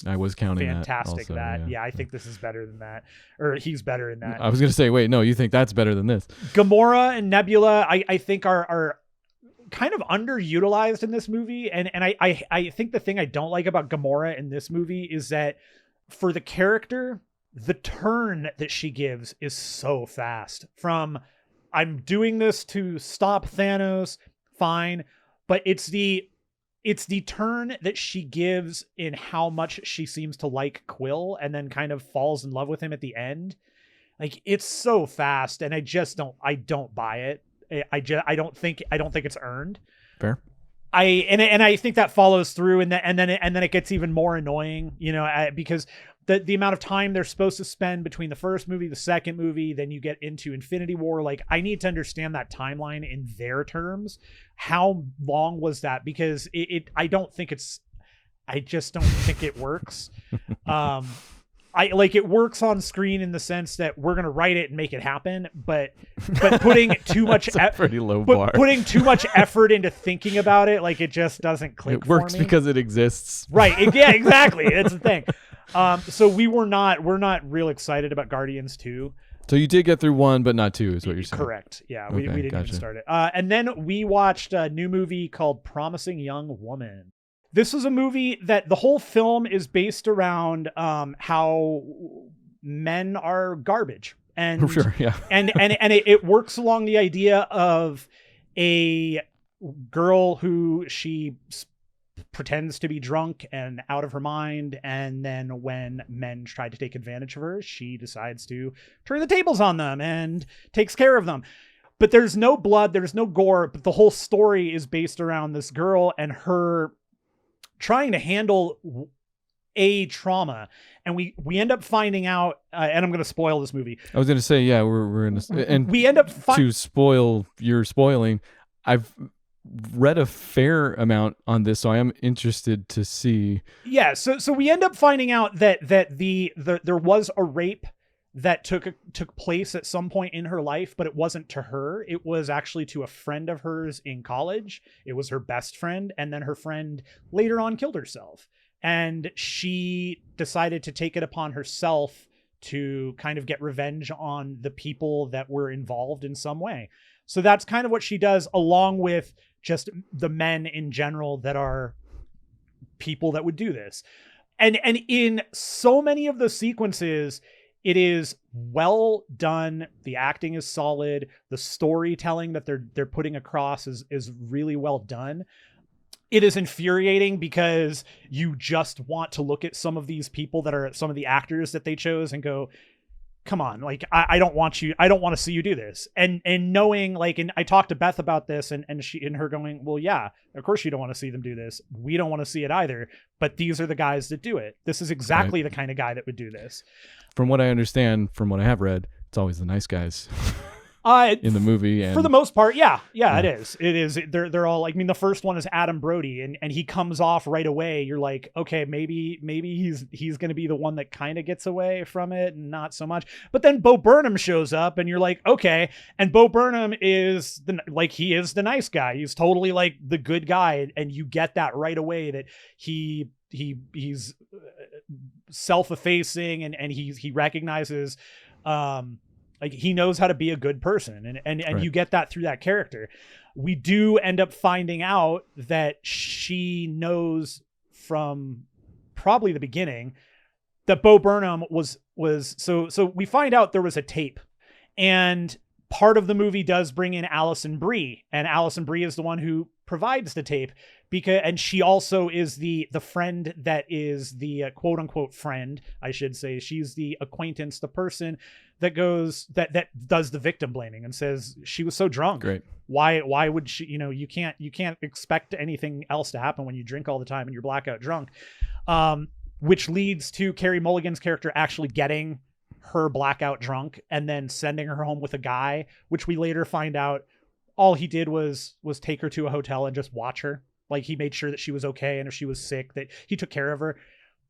I was counting fantastic. Yeah, I think this is better than that, or he's better in that. I was gonna say, wait, no, you think that's better than this? Gamora and Nebula, I think are kind of underutilized in this movie, and I think the thing I don't like about Gamora in this movie is that for the character, the turn that she gives is so fast. From I'm doing this to stop Thanos, fine, but it's the turn that she gives in how much she seems to like Quill and then kind of falls in love with him at the end. Like, it's so fast, and I don't buy it. I don't think it's earned. Fair. I think that follows through, and then it gets even more annoying, because the amount of time they're supposed to spend between the first movie, the second movie, then you get into Infinity War. Like, I need to understand that timeline in their terms. How long was that? Because I just don't think it works. It works on screen in the sense that we're gonna write it and make it happen, but putting too much pretty low bar. Putting too much effort into thinking about it, like, it just doesn't click. It works for me. because it exists, right? Yeah, exactly. That's the thing. So we're not real excited about Guardians 2. So you did get through 1, but not 2, is what you're saying. Correct. Yeah, we didn't gotcha. even start it. And then we watched a new movie called Promising Young Woman. This was a movie that the whole film is based around how men are garbage, and sure, yeah, and it works along the idea of a girl who she pretends to be drunk and out of her mind, and then when men try to take advantage of her, she decides to turn the tables on them and takes care of them. But there's no blood, there's no gore, but the whole story is based around this girl and her trying to handle a trauma. And we end up finding out, and I'm going to spoil this movie. I was going to say, yeah, we're in a, and we end up to spoil your spoiling. I've read a fair amount on this, so I am interested to see. Yeah, so we end up finding out that there was a rape that took place at some point in her life, but it wasn't to her. It was actually to a friend of hers in college. It was her best friend, and then her friend later on killed herself. And she decided to take it upon herself to kind of get revenge on the people that were involved in some way. So that's kind of what she does, along with just the men in general that are people that would do this. And in so many of the sequences, it is well done. The acting is solid. The storytelling that they're putting across is really well done. It is infuriating because you just want to look at some of these people that are some of the actors that they chose and go, come on, like, I don't want to see you do this. And knowing, like, and I talked to Beth about this, and her going, well, yeah, of course you don't want to see them do this. We don't want to see it either, but these are the guys that do it. This is exactly the kind of guy that would do this. From what I understand, from what I have read, it's always the nice guys in the movie. And for the most part, yeah, it is. It is. They're all like, I mean, the first one is Adam Brody, and he comes off right away. You're like, okay, maybe he's going to be the one that kind of gets away from it, and not so much. But then Bo Burnham shows up, and you're like, okay. And Bo Burnham is he is the nice guy. He's totally like the good guy, and you get that right away that he's self-effacing, and he recognizes like he knows how to be a good person, and right. You get that through that character. We do end up finding out that she knows from probably the beginning that Bo Burnham was so we find out there was a tape, and part of the movie does bring in Alison Brie, and Alison Brie is the one who provides the tape, and she also is the friend that is the quote unquote friend, I should say. She's the acquaintance, the person that goes that does the victim blaming and says she was so drunk. Great. Why would she, you can't expect anything else to happen when you drink all the time and you're blackout drunk. Which leads to Carey Mulligan's character actually getting her blackout drunk and then sending her home with a guy, which we later find out all he did was take her to a hotel and just watch her. Like, he made sure that she was okay, and if she was sick, that he took care of her.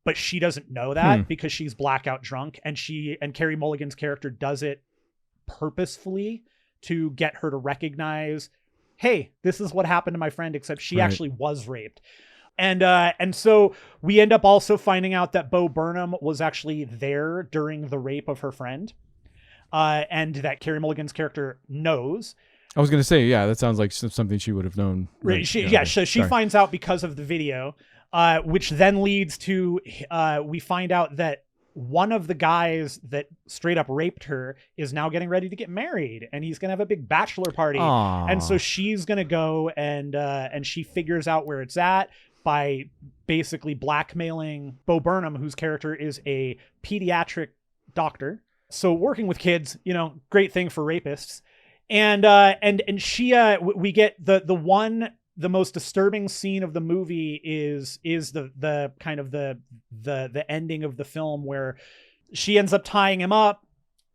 But she doesn't know that because she's blackout drunk, and Carey Mulligan's character does it purposefully to get her to recognize, hey, this is what happened to my friend, except she actually was raped. And so we end up also finding out that Bo Burnham was actually there during the rape of her friend, and that Carey Mulligan's character knows. I was going to say, yeah, that sounds like something she would have known. Right. She finds out because of the video, which then leads to, we find out that one of the guys that straight up raped her is now getting ready to get married, and he's going to have a big bachelor party. Aww. And so she's going to go and she figures out where it's at by basically blackmailing Bo Burnham, whose character is a pediatric doctor. So working with kids, great thing for rapists. And she, we get the most disturbing scene of the movie is the kind of the ending of the film, where she ends up tying him up,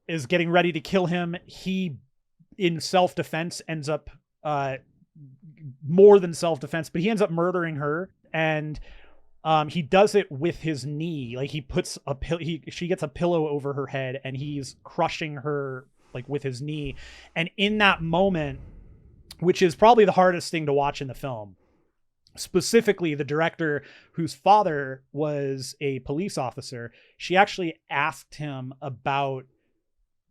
is getting ready to kill him. He, in self-defense, ends up, more than self-defense, but he ends up murdering her. And he does it with his knee. Like, he puts she gets a pillow over her head, and he's crushing her like with his knee. And in that moment, which is probably the hardest thing to watch in the film, specifically the director, whose father was a police officer, she actually asked him about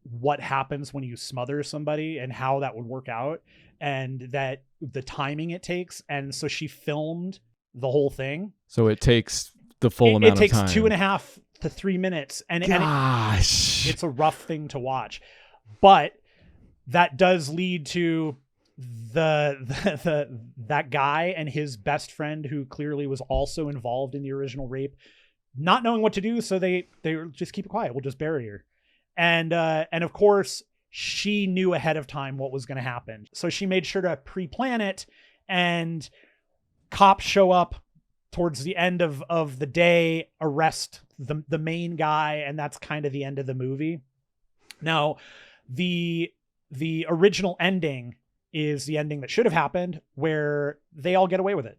what happens when you smother somebody and how that would work out, and that the timing it takes. And so she filmed the whole thing. So it takes the full amount of time. It takes 2.5 to 3 minutes. And it's a rough thing to watch. But that does lead to that guy and his best friend, who clearly was also involved in the original rape, not knowing what to do. So they just keep it quiet. We'll just bury her. And of course, she knew ahead of time what was going to happen. So she made sure to pre-plan it, and cops show up towards the end of the day, arrest the main guy. And that's kind of the end of the movie. Now, the original ending is the ending that should have happened, where they all get away with it.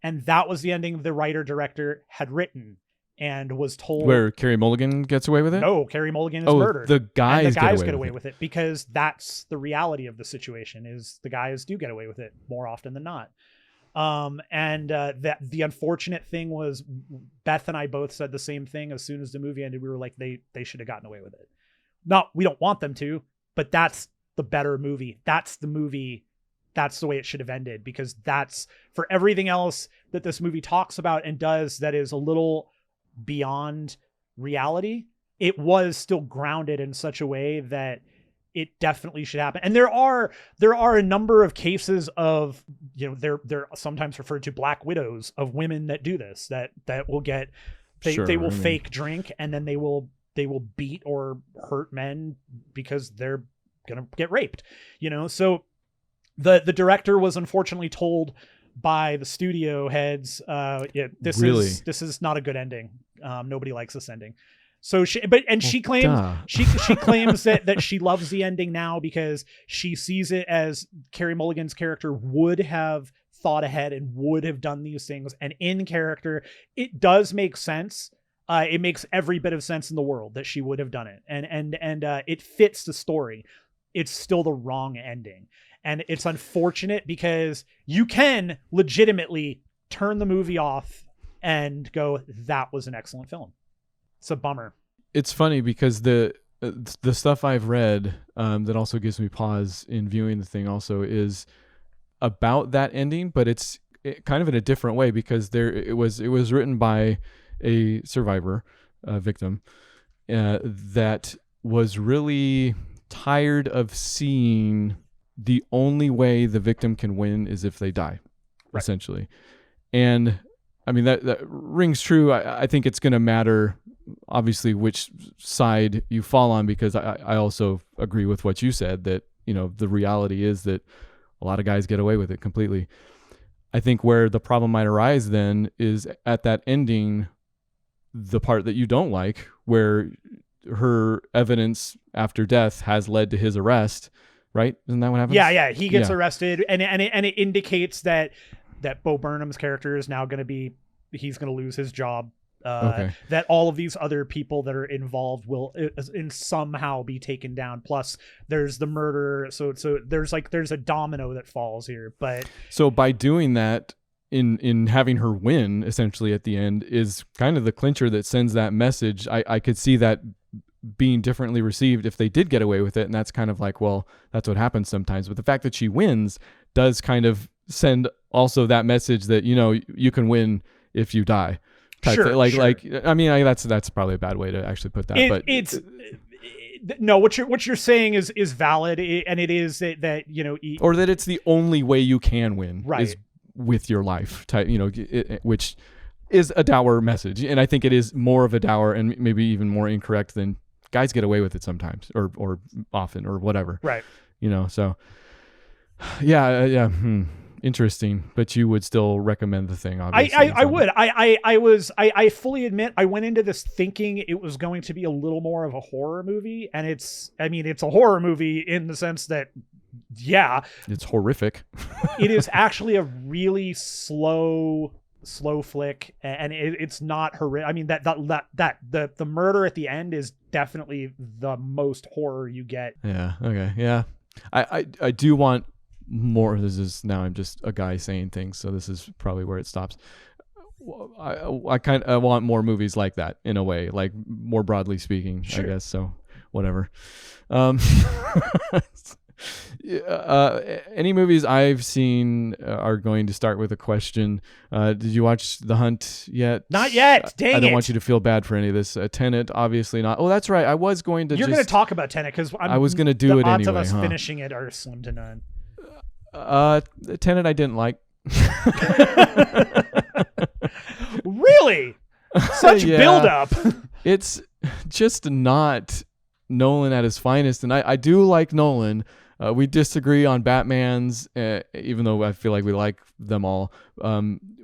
And that was the ending the writer director had written and was told. Where Carey Mulligan gets away with it? No, Carey Mulligan is murdered. The guys get away with it, because that's the reality of the situation, is the guys do get away with it more often than not. That the unfortunate thing was, Beth and I both said the same thing as soon as the movie ended. We were like, they should have gotten away with it. We don't want them to, but that's the better movie. That's the movie. That's the way it should have ended, because that's, for everything else that this movie talks about and does that is a little beyond reality, it was still grounded in such a way that it definitely should happen. And there are a number of cases of, they're sometimes referred to black widows, of women that do this, that will get, they will fake drink, and then they will beat or hurt men because they're going to get raped, So the director was unfortunately told by the studio heads, this is not a good ending. Nobody likes this ending. So she claims she claims that she loves the ending now, because she sees it as Carey Mulligan's character would have thought ahead and would have done these things. And in character, it does make sense. It makes every bit of sense in the world that she would have done it. And it fits the story. It's still the wrong ending. And it's unfortunate, because you can legitimately turn the movie off and go, that was an excellent film. It's a bummer. It's funny, because the stuff I've read that also gives me pause in viewing the thing also is about that ending, but it's kind of in a different way, because it was written by a survivor, victim, that was really tired of seeing the only way the victim can win is if they die, essentially. And I mean, that rings true. I think it's going to matter, obviously, which side you fall on, because I also agree with what you said, that, the reality is that a lot of guys get away with it completely. I think where the problem might arise then is at that ending, the part that you don't like, where her evidence after death has led to his arrest, right? Isn't that what happens? Yeah. He gets arrested, and it indicates that Bo Burnham's character is now going to he's going to lose his job. That all of these other people that are involved will somehow be taken down. Plus there's the murder. So there's a domino that falls here. But so by doing that, in having her win essentially at the end, is kind of the clincher that sends that message. I could see that being differently received if they did get away with it. And that's kind of like, well, that's what happens sometimes. But the fact that she wins does kind of send also that message that, you can win if you die. Sure. I mean, that's probably a bad way to actually put that. But it's no, what you're saying is valid, and it is that or that it's the only way you can win, right, is with your life type, which is a dour message, and I think it is more of a dour and maybe even more incorrect than guys get away with it sometimes or often or whatever, right? So yeah. Interesting, but you would still recommend the thing, obviously. I would. I fully admit I went into this thinking it was going to be a little more of a horror movie, and it's a horror movie in the sense that, yeah, it's horrific. It is actually a really slow flick, and it's not horrific. I mean, the murder at the end is definitely the most horror you get. Yeah. Okay. Yeah. I do want more. This is, now I'm just a guy saying things, so this is probably where it stops. I kind of want more movies like that, in a way, like more broadly speaking. Sure. I guess so. Whatever. Any movies I've seen are going to start with a question. Did you watch The Hunt yet? Not yet. Dang it. I don't want you to feel bad for any of this. Tenet, obviously not. Oh, that's right. I was going to. You're going to talk about Tenet because I was going to do it anyway. The odds of us finishing it are slim to none. Tenet I didn't like. Really? Such build up. It's just not Nolan at his finest, and I do like Nolan. We disagree on Batman's, even though I feel like we like them all.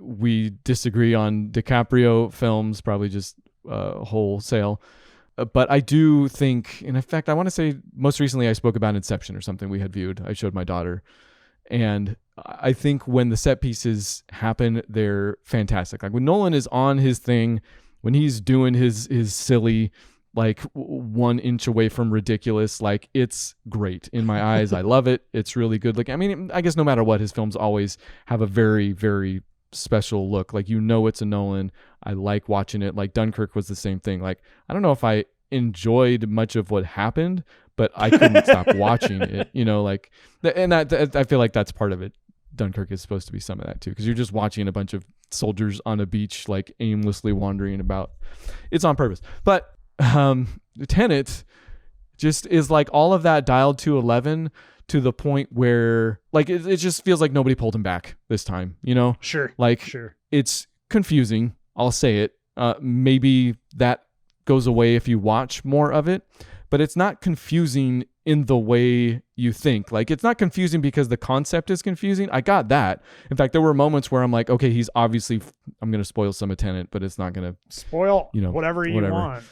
We disagree on DiCaprio films, probably just wholesale. But I do think, and in fact, I want to say most recently I spoke about Inception or something we had viewed. I showed my daughter. And I think when the set pieces happen, they're fantastic. Like when Nolan is on his thing, when he's doing his silly, like 1 inch away from ridiculous, like it's great in my eyes. I love it. It's really good. Like, I mean, I guess no matter what, his films always have a very, very special look. Like, it's a Nolan. I like watching it. Like Dunkirk was the same thing. Like, I don't know if I enjoyed much of what happened, but I couldn't stop watching it, and that I feel like that's part of it. Dunkirk is supposed to be some of that too, because you're just watching a bunch of soldiers on a beach, like aimlessly wandering about. It's on purpose. But Tenet just is like all of that dialed to 11 to the point where like it just feels like nobody pulled him back this time, Sure. Like, sure. It's confusing. I'll say it. Maybe that goes away if you watch more of it, but it's not confusing in the way you think. Like, it's not confusing because the concept is confusing. I got that. In fact, there were moments where I'm like, okay, he's obviously, I'm going to spoil some of Tenet, but it's not going to spoil whatever you want.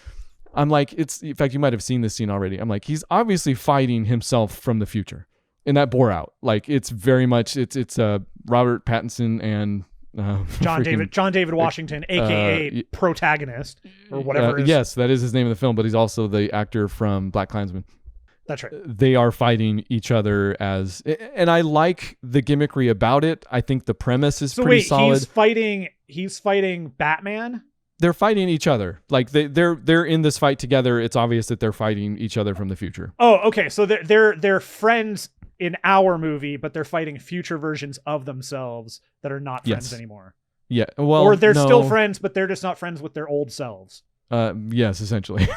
I'm like, in fact, you might have seen this scene already. I'm like, he's obviously fighting himself from the future, and that bore out. Like, it's very much, it's Robert Pattinson and John David Washington, aka protagonist or whatever. Yes, that is his name in the film, but he's also the actor from BlacKkKlansman. That's right. They are fighting each other and I like the gimmickry about it. I think the premise is pretty solid. He's fighting Batman. They're fighting each other. Like they're in this fight together. It's obvious that they're fighting each other from the future. Oh, okay. So they're friends in our movie, but they're fighting future versions of themselves that are not friends anymore. Yeah. Well, or they're still friends, but they're just not friends with their old selves. Yes, essentially.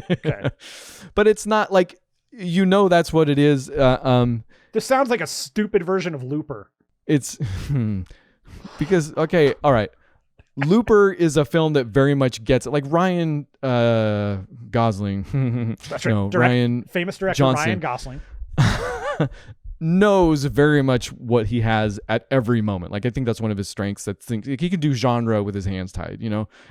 Okay. But it's not like, that's what it is. This sounds like a stupid version of Looper. It's because, okay, all right. Looper is a film that very much gets it. Like Ryan Gosling. That's right. Famous director Johnson. Ryan Gosling. Knows very much what he has at every moment. Like, I think that's one of his strengths. That he can do genre with his hands tied,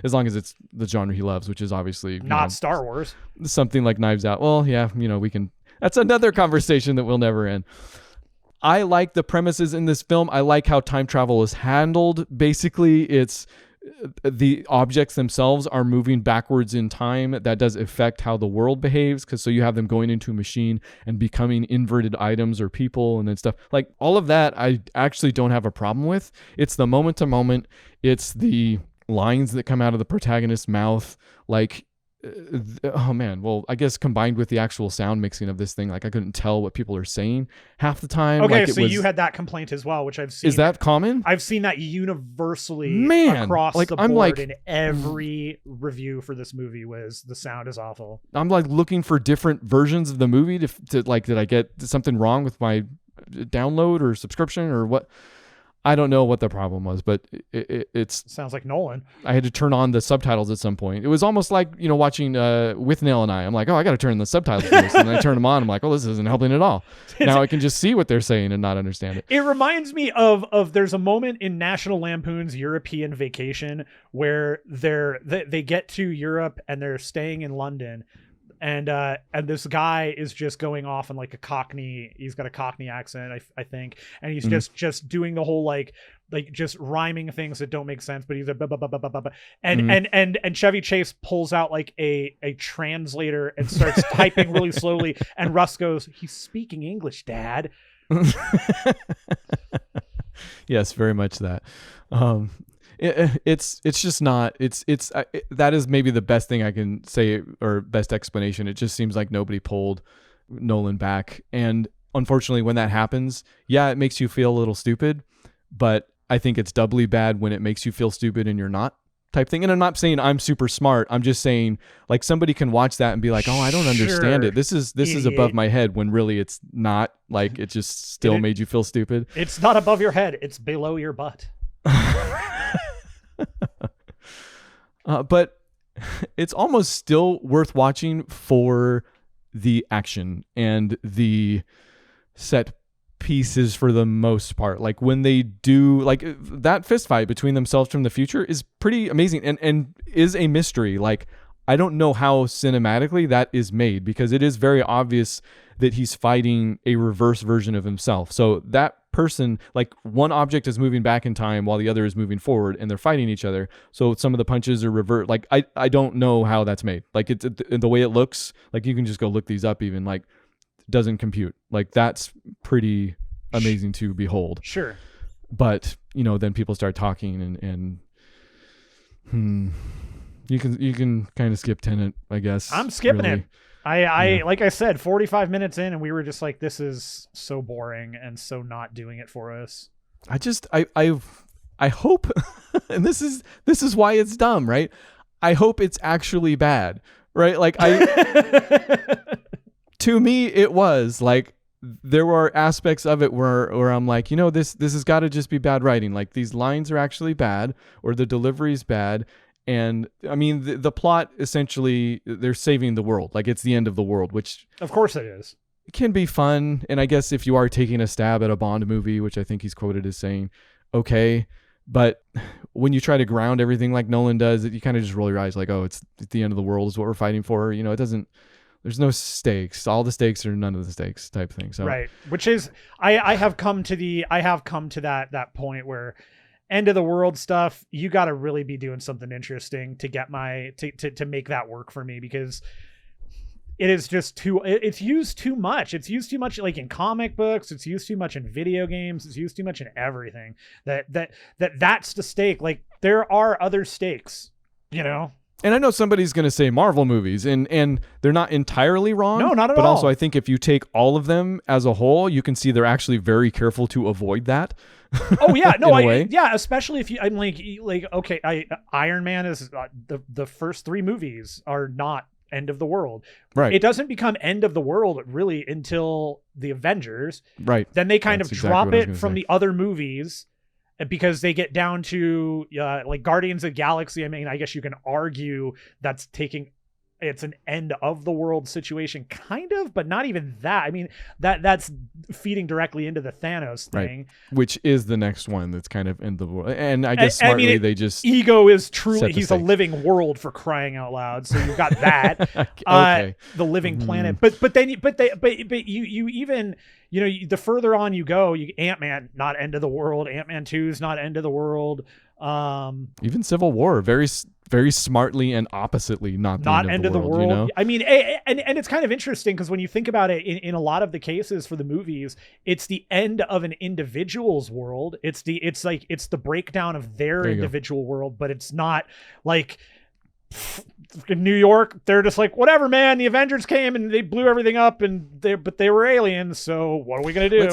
as long as it's the genre he loves, which is obviously not Star Wars. Something like Knives Out. Well, yeah, we can. That's another conversation that will never end. I like the premises in this film. I like how time travel is handled. Basically, it's the objects themselves are moving backwards in time. That does affect how the world behaves, because so you have them going into a machine and becoming inverted items or people and then stuff. Like, all of that I actually don't have a problem with. It's the moment to moment. It's the lines that come out of the protagonist's mouth. Like, oh man, well, I guess combined with the actual sound mixing of this thing, like, I couldn't tell what people are saying half the time. Okay, like, so you had that complaint as well, which I've seen. Is that common? I've seen that universally across like, the board in every review for this movie was the sound is awful. I'm like looking for different versions of the movie to like, did I get something wrong with my download or subscription or what? I don't know what the problem was, but it's sounds like Nolan. I had to turn on the subtitles at some point. It was almost like, watching With Nell and I. I'm like, oh, I got to turn the subtitles to this. And then I turn them on. I'm like, oh, this isn't helping at all. Now I can just see what they're saying and not understand it. It reminds me of there's a moment in National Lampoon's European Vacation where they get to Europe and they're staying in London. And this guy is just going off in like a Cockney. He's got a Cockney accent, I think, and he's just doing the whole like just rhyming things that don't make sense. But he's a and Chevy Chase pulls out like a translator and starts typing really slowly. And Russ goes, "He's speaking English, Dad." Yes, very much that. It's just not. That is maybe the best thing I can say, or best explanation. It just seems like nobody pulled Nolan back, and unfortunately, when that happens, yeah, it makes you feel a little stupid. But I think it's doubly bad when it makes you feel stupid and you're not, type thing. And I'm not saying I'm super smart. I'm just saying, like, somebody can watch that and be like, oh, I don't understand it. This is above my head, when really it's not. Like, it just still made you feel stupid. It's not above your head. It's below your butt. But it's almost still worth watching for the action and the set pieces for the most part. Like, when they do, like, that fist fight between themselves from the future is pretty amazing and is a mystery. Like, I don't know how cinematically that is made, because it is very obvious that he's fighting a reverse version of himself. So that person, like, one object is moving back in time while the other is moving forward, and they're fighting each other. So some of the punches are revert. Like, I don't know how that's made. Like, it's the way it looks. Like, you can just go look these up. Even, like, doesn't compute. Like, that's pretty amazing to behold. Sure. But then people start talking and you can kind of skip Tenet, I guess. I'm skipping it. I like I said, 45 minutes in, and we were just like, this is so boring and so not doing it for us. I hope, and this is why it's dumb, right? I hope it's actually bad, right? Like, to me, it was like, there were aspects of it where I'm like, this has got to just be bad writing. Like, these lines are actually bad, or the delivery is bad. And I mean, the plot, essentially, they're saving the world. Like, it's the end of the world, which of course it is. Can be fun. And I guess if you are taking a stab at a Bond movie, which I think he's quoted as saying, okay. But when you try to ground everything like Nolan does, you kind of just roll your eyes like, oh, it's the end of the world is what we're fighting for. It doesn't, there's no stakes. All the stakes are none of the stakes type thing. So, right. Which is, I have come to that point where end of the world stuff, you got to really be doing something interesting to get to make that work for me, because it is just it's used too much. It's used too much, like, in comic books. It's used too much in video games. It's used too much in everything. That's the stake. Like, there are other stakes, And I know somebody's going to say Marvel movies, and they're not entirely wrong. No, not at all. But all. Also, I think if you take all of them as a whole, you can see they're actually very careful to avoid that. Oh yeah, no, yeah, especially if I'm like okay, Iron Man is the first 3 movies are not end of the world. Right. It doesn't become end of the world really until the Avengers. Right. Then they kind That's of exactly drop what I was it gonna from say. the other movies because they get down to like Guardians of the Galaxy. I mean, I guess you can argue that's it's an end of the world situation, kind of, but not even that. I mean, that's feeding directly into the Thanos thing. Right. Which is the next one that's kind of in the world. And I guess smartly they just Ego is truly set the he's a stakes. living world, for crying out loud. So you've got that. Okay. The living planet. But you even, you know, the further on you go, Ant-Man, not end of the world. Ant-Man 2 is not end of the world. Even Civil War, very smartly and oppositely not end of the world. You know? I mean, and it's kind of interesting because when you think about it, in a lot of the cases for the movies, it's the end of an individual's world. It's the breakdown of their individual world, but it's not like in New York, they're just like, whatever, man, the Avengers came and they blew everything up but they were aliens, so what are we gonna do?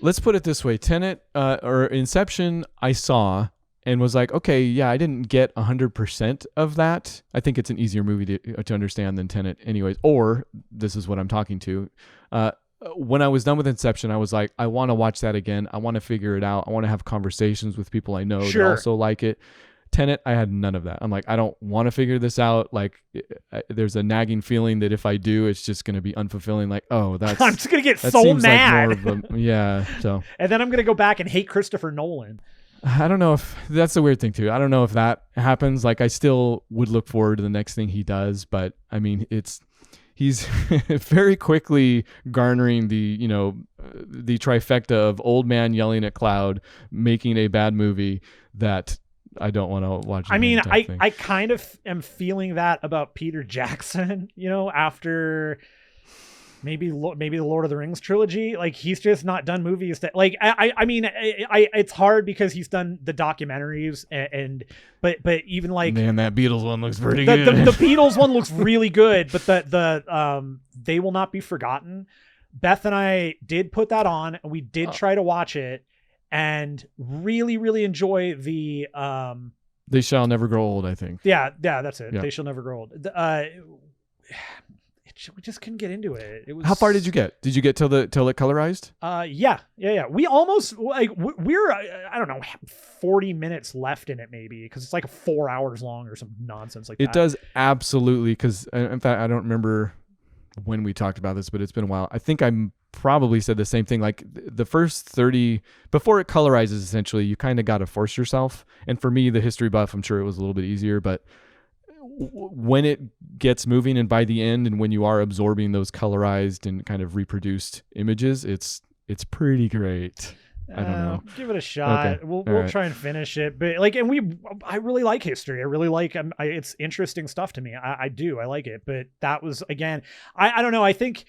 Let's put it this way. Tenet or Inception I saw and was like, okay, yeah, I didn't get 100% of that. I think it's an easier movie to understand than Tenet anyways, or this is what I'm talking to. When I was done with Inception, I was like, I want to watch that again. I want to figure it out. I want to have conversations with people I know that also like it. Tenet, I had none of that. I'm like, I don't want to figure this out. Like, there's a nagging feeling that if I do, it's just going to be unfulfilling. Like, oh, that's I'm just gonna get that so seems mad. Like more of a, yeah. So, and then I'm gonna go back and hate Christopher Nolan. I don't know if that's the weird thing too. I don't know if that happens. Like, I still would look forward to the next thing he does, but I mean, he's very quickly garnering the trifecta of old man yelling at cloud, making a bad movie that I don't want to watch. I mean, I kind of am feeling that about Peter Jackson, you know, after maybe the Lord of the Rings trilogy. Like, he's just not done movies that, like, I mean, it's hard because he's done the documentaries but even like, man, that Beatles one looks pretty good. The Beatles one looks really good, but the They Will Not Be Forgotten. Beth and I did put that on, and we did try to watch it, and really, really enjoy the They Shall Never Grow Old, I think. Yeah, that's it. Yeah. They Shall Never Grow Old. We just couldn't get into it. It was. How far did you get? Did you get till it colorized? Yeah. We almost, like, we're I don't know, 40 minutes left in it maybe, because it's like 4 hours long or some nonsense like that. It does absolutely, because in fact I don't remember when we talked about this, but it's been a while. I think I probably said the same thing. Like, the first 30 before it colorizes, essentially, you kind of got to force yourself. And for me, the history buff, I'm sure it was a little bit easier, but when it gets moving and by the end, and when you are absorbing those colorized and kind of reproduced images, it's pretty great. I don't know. Give it a shot. Okay. We'll right. try and finish it. But like, and I really like history. I really like, it's interesting stuff to me. I do. I like it. But that was, again, I don't know. I think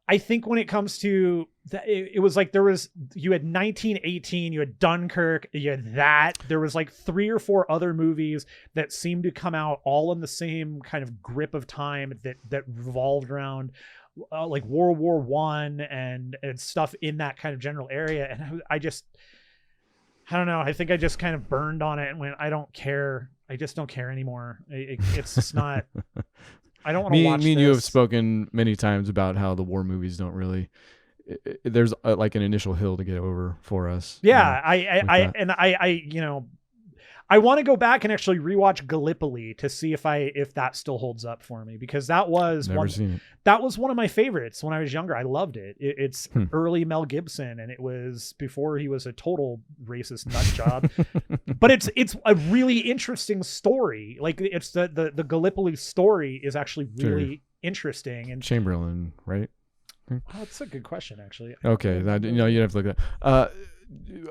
when it comes to it was like, you had 1918, you had Dunkirk, you had that. There was like 3 or 4 other movies that seemed to come out all in the same kind of grip of time that revolved around like World War I and stuff in that kind of general area. And I don't know. I think I just kind of burned on it and went, I don't care. I just don't care anymore. It's just not. I don't want to watch this. Me and you have spoken many times about how the war movies don't really. There's like an initial hill to get over for us. Yeah, I want to go back and actually rewatch Gallipoli to see if that still holds up for me, because that was one of my favorites when I was younger. I loved it. It's early Mel Gibson, and it was before he was a total racist nut job. But it's a really interesting story. Like, it's the Gallipoli story is actually really interesting. And Chamberlain, right? Oh, that's a good question, actually. Okay, you have to look at that.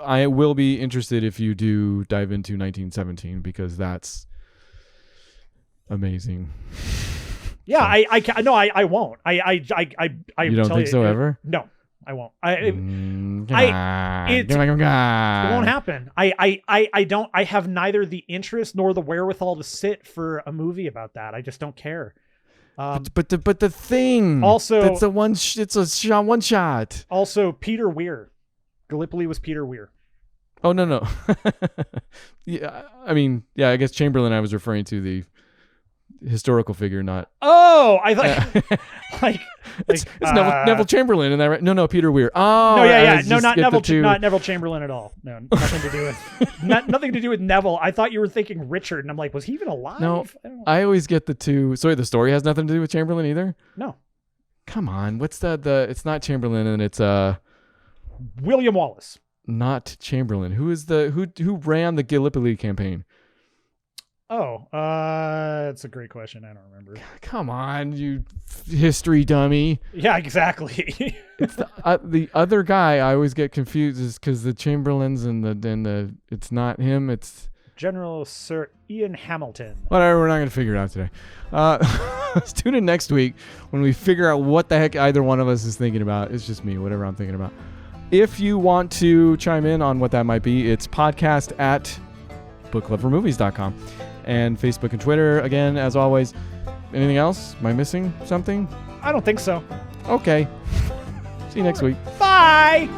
I will be interested if you do dive into 1917, because that's amazing. Yeah, so. I won't. I you don't think so ever? No, I won't. It won't happen. I don't. I have neither the interest nor the wherewithal to sit for a movie about that. I just don't care. But the thing also, it's a one shot. Also, Peter Weir. Gallipoli was Peter Weir. Oh no. Yeah, I mean, yeah, I guess Chamberlain. I was referring to historical figure, not. Oh, I thought like It's Neville Chamberlain, isn't that right? No, Peter Weir. Oh, no, yeah, I no, just get the two. not Neville Chamberlain at all. No, nothing to do with nothing to do with Neville. I thought you were thinking Richard, and I'm like, was he even alive? No, I don't know. I always get the two. Sorry, the story has nothing to do with Chamberlain either. No, come on, what's the? It's not Chamberlain, and it's William Wallace. Not Chamberlain. Who is who ran the Gallipoli campaign? Oh, that's a great question. I don't remember. Come on, you history dummy. Yeah, exactly. It's the other guy. I always get confused is because the Chamberlains and the it's not him. It's General Sir Ian Hamilton. Whatever. We're not gonna figure it out today. Let's tune in next week when we figure out what the heck either one of us is thinking about. It's just me, whatever I'm thinking about. If you want to chime in on what that might be, it's podcast@booklovermovies.com. And Facebook and Twitter, again, as always. Anything else? Am I missing something? I don't think so. Okay. See you next week. Bye!